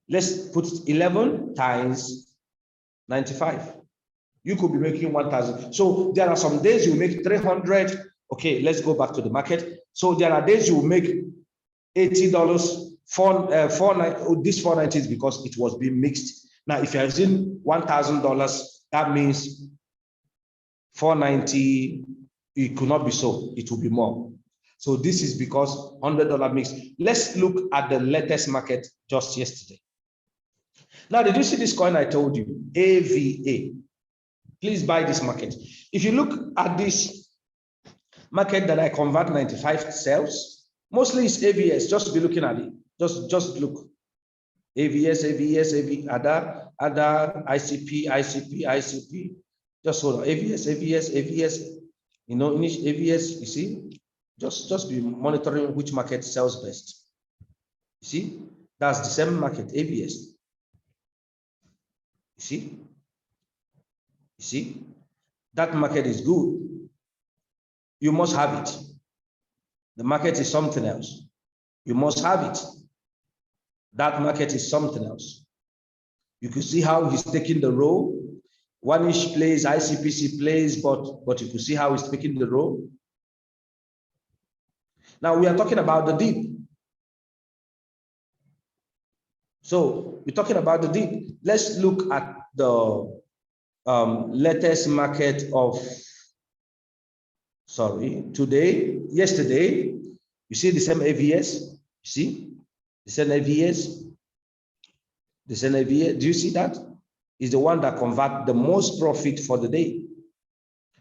[SPEAKER 1] let's put 11 times 95. You could be making 1,000. So there are some days you make 300. Okay, let's go back to the market. So there are days you make $80. This 490 is because it was being mixed. Now, if you're using $1,000, that means 490. It could not be so. It will be more. So this is because $100 mix. Let's look at the latest market just yesterday. Now, did you see this coin I told you? AVA. Please buy this market. If you look at this market that I convert 95 cells, mostly it's AVS. Just be looking at it. Just look. AVS, ADA, ICP. Just hold on. AVS. You know, AVS, you see? Just be monitoring which market sells best. You see? That's the same market, AVS. You see? You see? That market is good. You must have it. The market is something else. You must have it. That market is something else. You can see how he's taking the row. 1-inch plays, ICPC plays, but you can see how he's taking the row. Now we are talking about the dip. So we're talking about the dip. Let's look at the latest market of, yesterday. You see the same AVS? You see? The same AVS? The same AVS, do you see that? Is the one that convert the most profit for the day.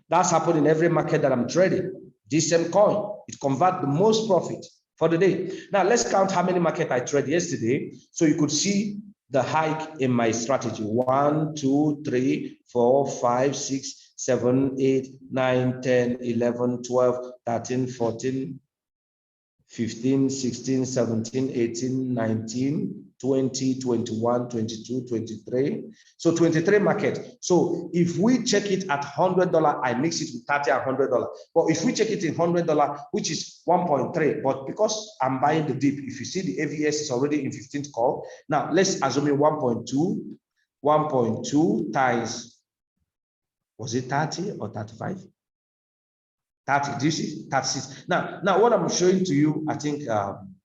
[SPEAKER 1] That's happened in every market that I'm trading. This same coin, it convert the most profit for the day. Now let's count how many market I traded yesterday, so you could see the hike in my strategy. 1, 2, 3, 4, 5, 6, 7, 8, 9, 10, 11, 12, 13, 14, 15, 16, 17, 18, 19, 20, 21, 22, 23. So 23 market. So if we check it at $100, I mix it with 30 and $100. But if we check it in $100, which is 1.3, but because I'm buying the dip, if you see the AVS is already in 15th call. Now let's assume 1.2 times, was it 30 or 35? 30, do you see? 36. Now what I'm showing to you, I think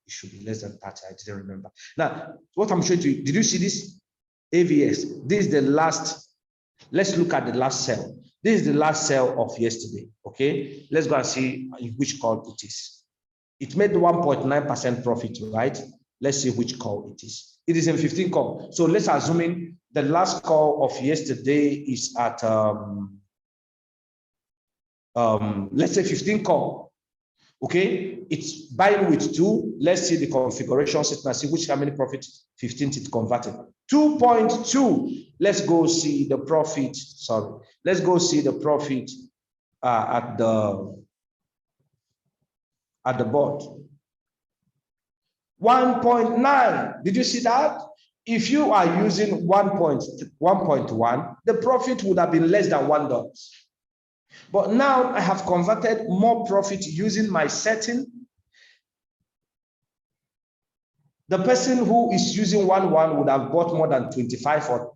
[SPEAKER 1] it should be less than 30. I didn't remember. Now, what I'm showing to you, did you see this? AVS. This is the last. Let's look at the last sell. This is the last sell of yesterday. Okay. Let's go and see in which call it is. It made 1.9% profit, right? Let's see which call it is. It is in 15 call. So let's assume the last call of yesterday is at let's say 15 call. Okay, it's buying with 2. Let's see the configuration set and see how many profits 15th it converted. 2.2. Let's go see the profit. Sorry, let's go see the profit at the board. 1.9. Did you see that? If you are using 1.1, the profit would have been less than $1. But now I have converted more profit using my setting. The person who is using 1.1 would have bought more than 25 or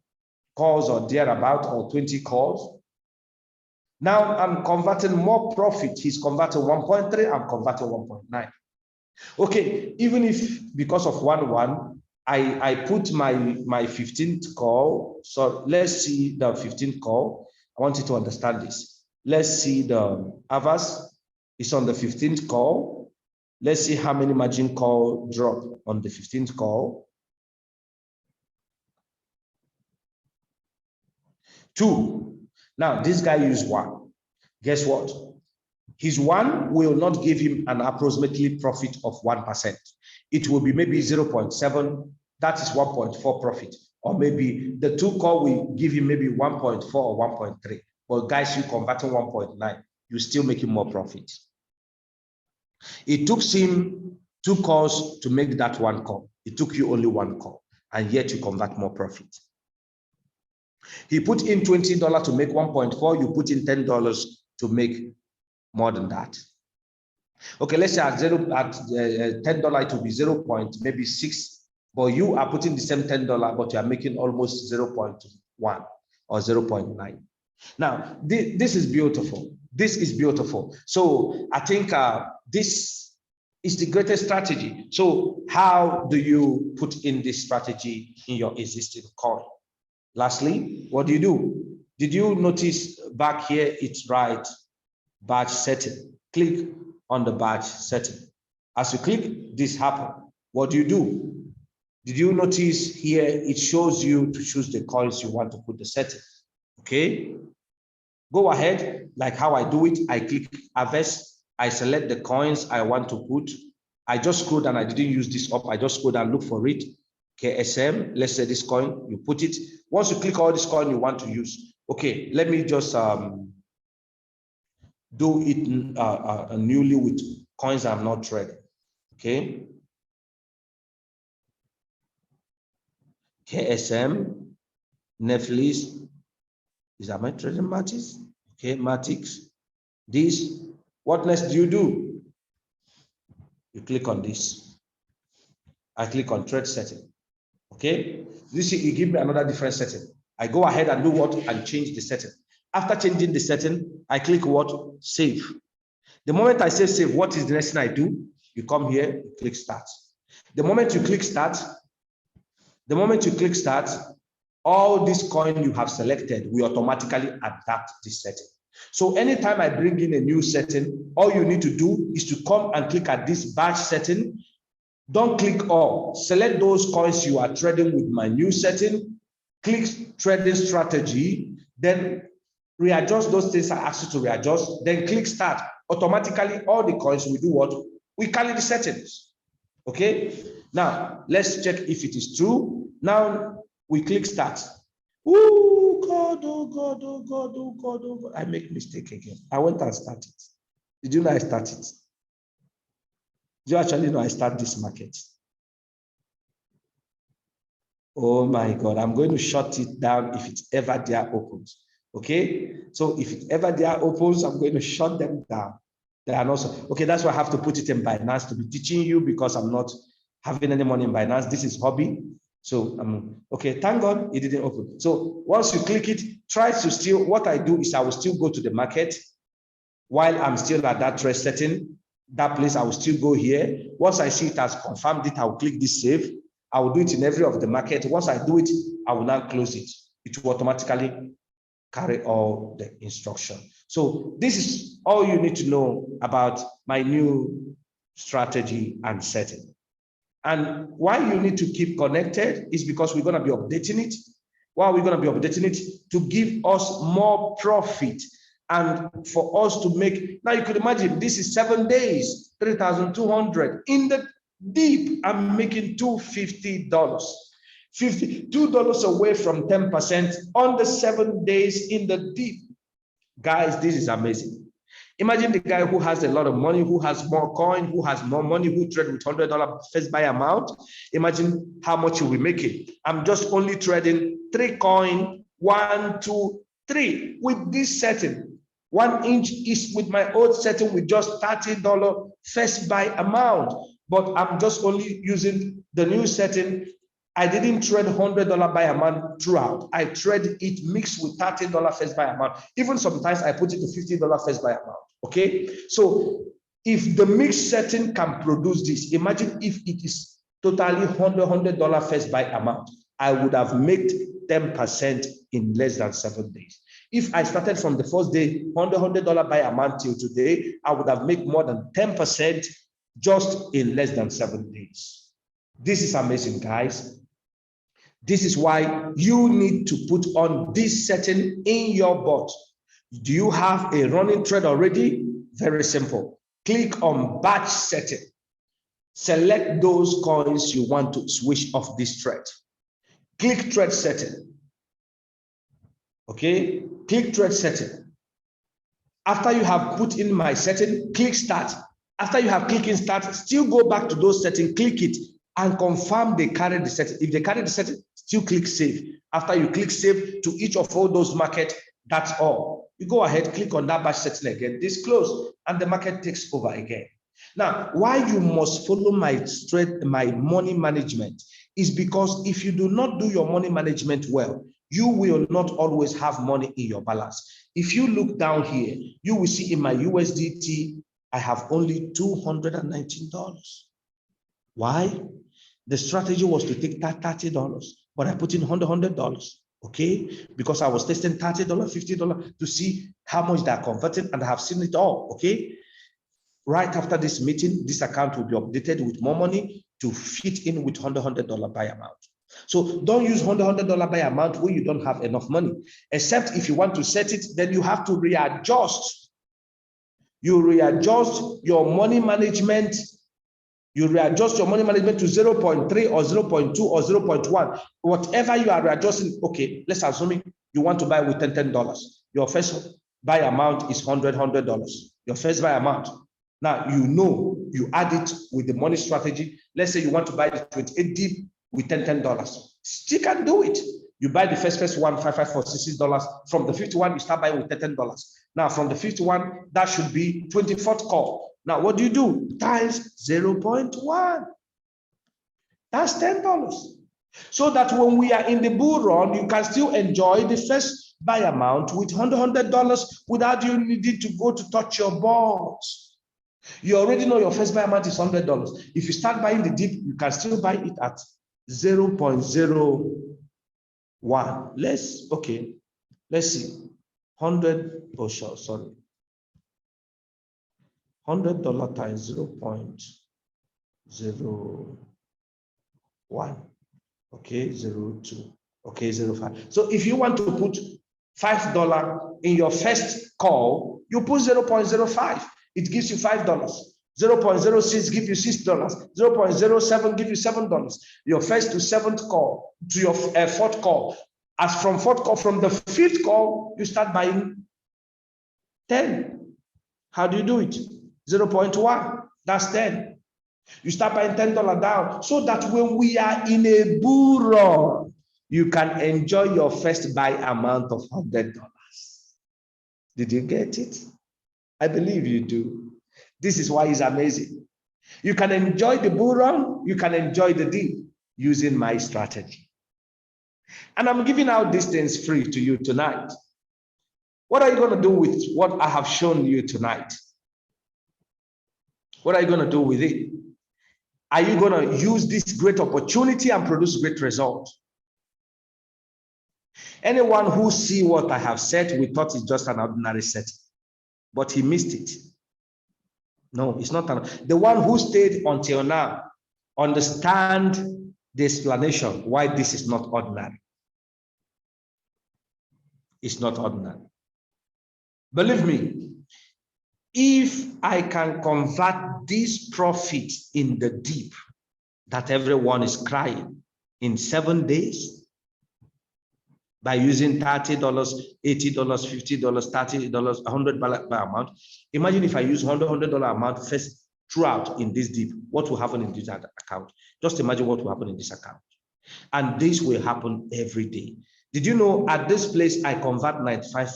[SPEAKER 1] calls or thereabout, or 20 calls. Now I'm converting more profit. He's converting 1.3, I'm converting 1.9. Okay, even if because of 1.1, I put my 15th call. So let's see the 15th call. I want you to understand this. Let's see the Avas is on the 15th call. Let's see how many margin call drop on the 15th call. 2. Now this guy used 1. Guess what? His 1 will not give him an approximately profit of 1%. It will be maybe 0.7. That is 1.4 profit. Or maybe the 2 call will give him maybe 1.4 or 1.3. But guys, you converting 1.9, you're still making more profit. It took him 2 calls to make that 1 call. It took you only 1 call, and yet you convert more profit. He put in $20 to make 1.4. You put in $10 to make more than that. Okay, let's say at $10 it will be 0.6, but you are putting the same $10, but you are making almost 0.1 or 0.9. Now, this is beautiful. This is beautiful. So I think this is the greatest strategy. So how do you put in this strategy in your existing coin? Lastly, what do? Did you notice back here, it's right, batch setting. Click on the batch setting. As you click, this happens. What do? Did you notice here, it shows you to choose the coins you want to put the setting. Okay, go ahead, like how I do it. I click Harvest. I select the coins I want to put. I just scroll down. I didn't use this up. I just go down, look for it. KSM, let's say this coin, you put it. Once you click all this coin you want to use. Okay, let me just do it newly with coins I'm not trading. Okay. KSM, Netflix. Is that my trading Matix? Okay, Matix. This, what next do? You click on this. I click on trade setting. Okay, this it give me another different setting. I go ahead and do what? And change the setting. After changing the setting, I click what? Save. The moment I say save, what is the next thing I do? You come here, you click start. The moment you click start, all this coin you have selected will automatically adapt this setting. So anytime I bring in a new setting, all you need to do is to come and click at this batch setting. Don't click all. Select those coins you are trading with my new setting. Click trading strategy. Then readjust those things I asked you to readjust. Then click start. Automatically, all the coins will do what? We carry the settings. Okay. Now let's check if it is true. Now we click start. Oh God, oh God, oh God, oh God, oh God. I make mistake again. I went and started. Did you know I started? Do you actually know I start this market? Oh my God, I'm going to shut it down if it's Everday opens. Okay, so if it's Everday opens, I'm going to shut them down. They are not okay. That's why I have to put it in Binance to be teaching you, because I'm not having any money in Binance. This is Huobi. So okay, thank God it didn't open. So once you click it, try to still, what I do is I will still go to the market while I'm still at that trade setting. That place, I will still go here. Once I see it has confirmed it, I will click this save. I will do it in every of the market. Once I do it, I will now close it. It will automatically carry all the instruction. So this is all you need to know about my new strategy and setting. And why you need to keep connected is because we're going to be updating it. Why are we going to be updating it? To give us more profit and for us to make. Now you could imagine this is 7 days, 3,200 in the deep. I'm making $250, $52 away from 10% on the 7 days in the deep. Guys, this is amazing. Imagine the guy who has a lot of money, who has more coin, who has more money, who trade with $100 first buy amount. Imagine how much you'll be making. I'm just only trading 3 coin, 1, 2, 3 with this setting. 1 inch is with my old setting with just $30 first buy amount. But I'm just only using the new setting. I didn't trade $100 buy amount throughout. I trade it mixed with $30 first buy amount. Even sometimes I put it to $50 first buy amount. Okay, so if the mixed setting can produce this, imagine if it is totally $100 first buy amount, I would have made 10% in less than 7 days. If I started from the first day, $100 buy amount till today, I would have made more than 10% just in less than 7 days. This is amazing, guys. This is why you need to put on this setting in your bot. Do you have a running trade already? Very simple. Click on batch setting. Select those coins you want to switch off this trade. Click trade setting. Okay, click trade setting. After you have put in my setting, click start. After you have clicked in start, still go back to those settings, click it, and confirm they carry the setting. If they carry the setting, still click save. After you click save to each of all those markets, that's all. You go ahead, click on that batch setting again, this close, and the market takes over again. Now, why you must follow my money management is because if you do not do your money management well, you will not always have money in your balance. If you look down here, you will see in my USDT, I have only $219. Why? The strategy was to take that $30, but I put in $100, okay? Because I was testing $30, $50 to see how much they're converting, and I have seen it all, okay? Right after this meeting, this account will be updated with more money to fit in with $100 buy amount. So don't use $100 buy amount when you don't have enough money, except if you want to set it, then you have to readjust. You readjust your money management. You readjust your money management to 0.3 or 0.2 or 0.1, whatever you are readjusting. Okay, let's assume you want to buy with $10. Your first buy amount is $100. Your first buy amount. Now, you know, you add it with the money strategy. Let's say you want to buy the 28 deep with $10. Still can do it. You buy the first one, $55 for $66. From the 51, you start buying with $10. Now, from the 51, that should be 24th call. Now, what do? Times 0.1. That's $10. So that when we are in the bull run, you can still enjoy the first buy amount with $100 without you needing to go to touch your balls. You already know your first buy amount is $100. If you start buying the dip, you can still buy it at 0.01. Let's see. 100, oh sure, sorry. $100 times 0.01. Okay, 0.2. Okay, 0.5. So if you want to put $5 in your first call, you put 0.05. It gives you $5. 0.06 gives you $6. 0.07 gives you $7. Your first to seventh call, to your fourth call. As from fourth call, from the fifth call, you start buying 10. How do you do it? 0.1, that's 10. You start buying $10 down, so that when we are in a bull run, you can enjoy your first buy amount of $100. Did you get it? I believe you do. This is why it's amazing. You can enjoy the bull run, you can enjoy the dip using my strategy. And I'm giving out these things free to you tonight. What are you going to do with what I have shown you tonight? What are you going to do with it? Are you going to use this great opportunity and produce great results? Anyone who see what I have said, we thought it's just an ordinary setting, but he missed it. No, it's not. The one who stayed until now understand the explanation why this is not ordinary. It's not ordinary. Believe me, if I can convert this profit in the deep that everyone is crying in 7 days, by using $30, $80, $50, $30, $100 per amount. Imagine if I use $100 amount first throughout in this deep, what will happen in this account? Just imagine what will happen in this account. And this will happen every day. Did you know at this place, I convert 95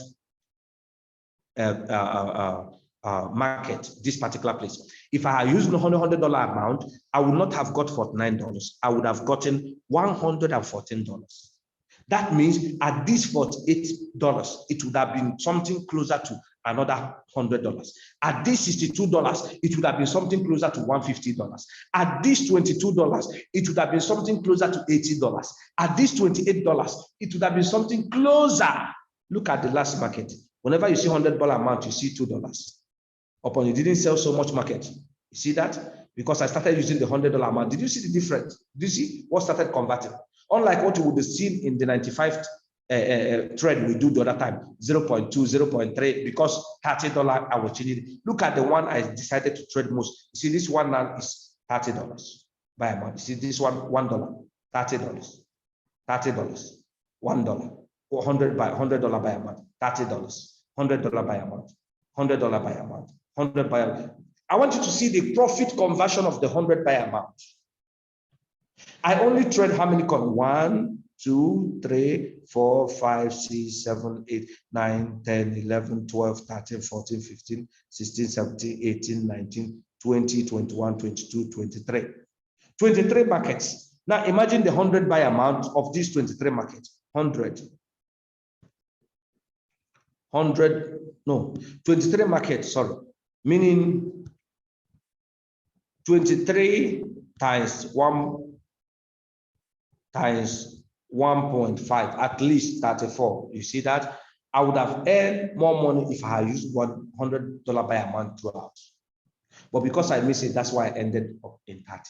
[SPEAKER 1] market, this particular place. If I had used $100 amount, I would not have got $49. I would have gotten $114. That means at this $48, it would have been something closer to another $100. At this $62, it would have been something closer to $150. At this $22, it would have been something closer to $80. At this $28, it would have been something closer. Look at the last market. Whenever you see $100 amount, you see $2. Upon you didn't sell so much market. You see that? Because I started using the $100 amount. Did you see the difference? Did you see what started converting? Unlike what you would have seen in the 95 trade we do the other time, 0.2, 0.3, because $30 I was changing. Look at the one I decided to trade most. You see, this one now is $30 by amount. You see, this one, $1, $30, $30, $1, $100 by amount, $30, $100 by amount, $100 by amount, 100 by amount. I want you to see the profit conversion of the 100 by amount. I only trade how many coins? 1, 2, 3, 4, 5, 6, 7, 8, 9, 10, 11, 12, 13, 14, 15, 16, 17, 18, 19, 20, 21, 22, 23. 23 markets. Now imagine the 100 by amount of these 23 markets. 23 markets, sorry. Meaning 23 times 1 times 1.5, at least 34. You see that? I would have earned more money if I had used $100 by amount throughout. But because I missed it, that's why I ended up in 30.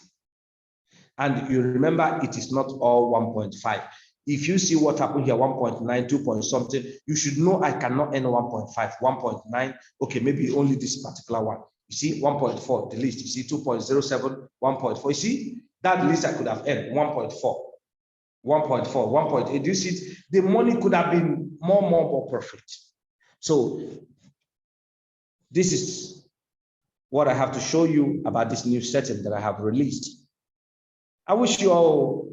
[SPEAKER 1] And you remember, it is not all 1.5. If you see what happened here, 1.9, 2 point something, you should know I cannot earn 1.5, 1.9. Okay, maybe only this particular one. You see, 1.4, the least. You see, 2.07, 1.4. You see, that least I could have earned 1.4. 1.4, 1.8. You see, the money could have been more profit. So this is what I have to show you about this new setting that I have released. I wish you all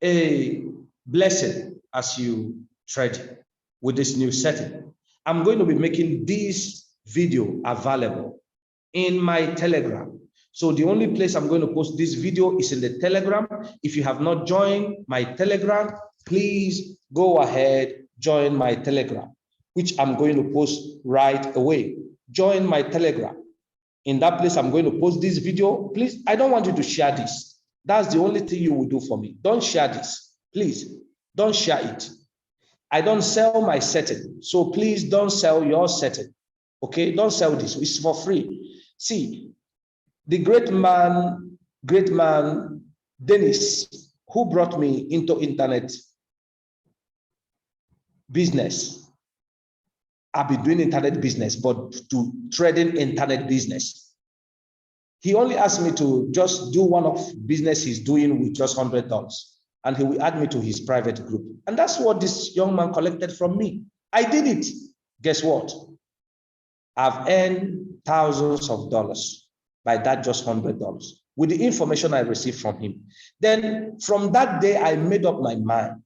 [SPEAKER 1] a blessing as you trade with this new setting. I'm going to be making this video available in my Telegram. So the only place I'm going to post this video is in the Telegram. If you have not joined my Telegram, please go ahead, join my Telegram, which I'm going to post right away. Join my Telegram. In that place, I'm going to post this video. Please, I don't want you to share this. That's the only thing you will do for me. Don't share this. Please, don't share it. I don't sell my setting. So please don't sell your setting. Okay, don't sell this. It's for free. See, the great man, Dennis, who brought me into internet business. I've been doing internet business, but to trading internet business. He only asked me to just do one of business he's doing with just $100. And he will add me to his private group. And that's what this young man collected from me. I did it. Guess what? I've earned thousands of dollars by that just $100 with the information I received from him. Then from that day, I made up my mind.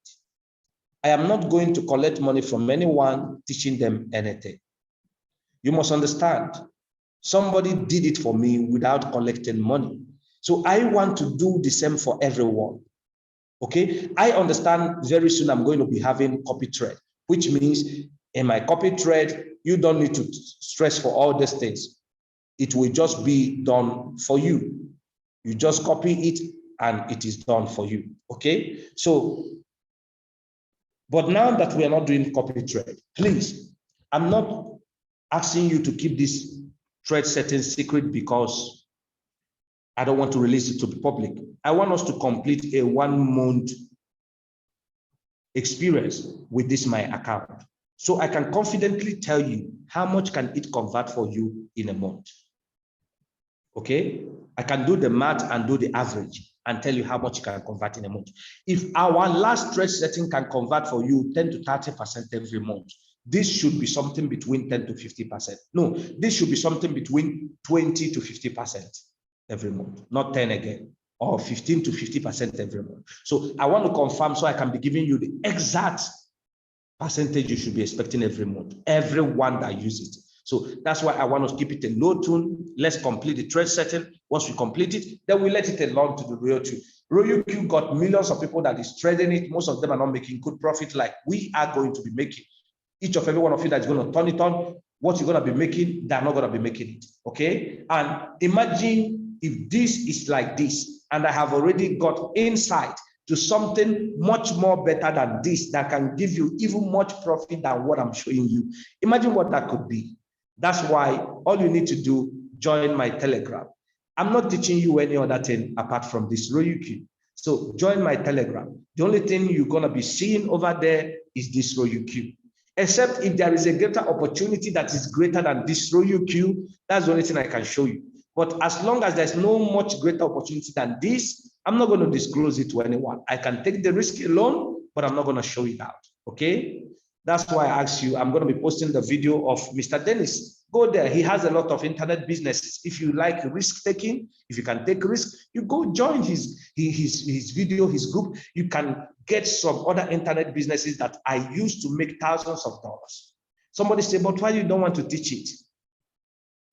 [SPEAKER 1] I am not going to collect money from anyone teaching them anything. You must understand, somebody did it for me without collecting money. So I want to do the same for everyone. Okay, I understand very soon I'm going to be having copy trade, which means in my copy trade, you don't need to stress for all these things. It will just be done for you. You just copy it and it is done for you. Okay, so, but now that we are not doing copy trade, please, I'm not asking you to keep this trade setting secret because I don't want to release it to the public. I want us to complete a 1 month experience with this my account, so I can confidently tell you how much can it convert for you in a month. Okay, I can do the math and do the average and tell you how much you can convert in a month. If our last trade setting can convert for you 10 to 30% every month, this should be something between 10 to 50%. No, this should be something between 20 to 50% every month, not 10 again, or 15 to 50% every month. So I want to confirm so I can be giving you the exact percentage you should be expecting every month, everyone that uses it. So that's why I want to keep it a low tune. Let's complete the trade setting. Once we complete it, then we let it alone to the Royalq. Royalq got millions of people that is trading it. Most of them are not making good profit like we are going to be making. Each of every one of you that's going to turn it on, what you're going to be making, they're not going to be making it. Okay? And imagine if this is like this, and I have already got insight to something much more better than this that can give you even much profit than what I'm showing you. Imagine what that could be. That's why all you need to do, join my Telegram. I'm not teaching you any other thing apart from this Royalq. So join my Telegram. The only thing you're going to be seeing over there is this Royalq. Except if there is a greater opportunity that is greater than this Royalq, that's the only thing I can show you. But as long as there's no much greater opportunity than this, I'm not going to disclose it to anyone. I can take the risk alone, but I'm not going to show it out. Okay? That's why I asked you, I'm going to be posting the video of Mr. Dennis. Go there. He has a lot of internet businesses. If you like risk taking, if you can take risk, you go join his video, his group. You can get some other internet businesses that I used to make thousands of dollars. Somebody say, but why you don't want to teach it?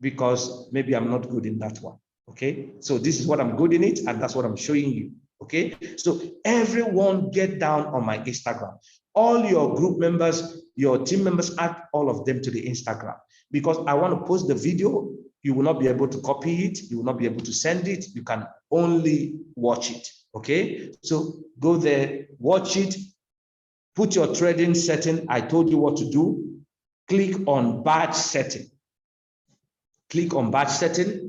[SPEAKER 1] Because maybe I'm not good in that one. Okay, so this is what I'm good in it, and that's what I'm showing you. Okay, so everyone get down on my Instagram. All your group members, your team members, add all of them to the Instagram, because I want to post the video. You will not be able to copy it. You will not be able to send it. You can only watch it. Okay, so go there, watch it, put your trading setting. I told you what to do. Click on batch setting. Click on batch setting.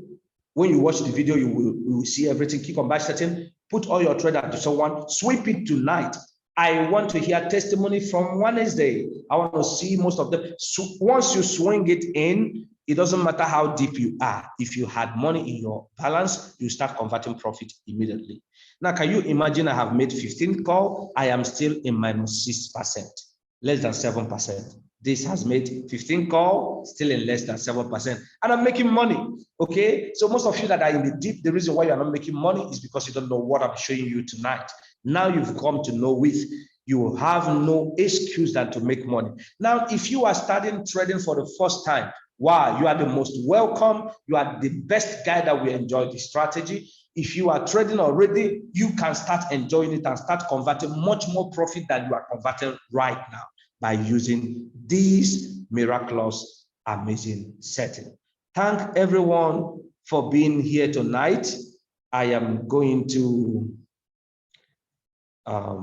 [SPEAKER 1] When you watch the video, you will see everything. Click on batch setting. Put all your trade to someone. Sweep it tonight. I want to hear testimony from Wednesday. I want to see most of them. So once you swing it in, it doesn't matter how deep you are. If you had money in your balance, you start converting profit immediately. Now, can you imagine I have made 15 calls? I am still in minus 6%, less than 7%. This has made 15 calls, still in less than 7%. And I'm making money, okay? So most of you that are in the deep, the reason why you are not making money is because you don't know what I'm showing you tonight. Now you've come to know it. You have no excuse than to make money. Now, if you are starting trading for the first time, wow, you are the most welcome. You are the best guy that will enjoy the strategy. If you are trading already, you can start enjoying it and start converting much more profit than you are converting right now by using these miraculous, amazing setting. Thank everyone for being here tonight. I am going to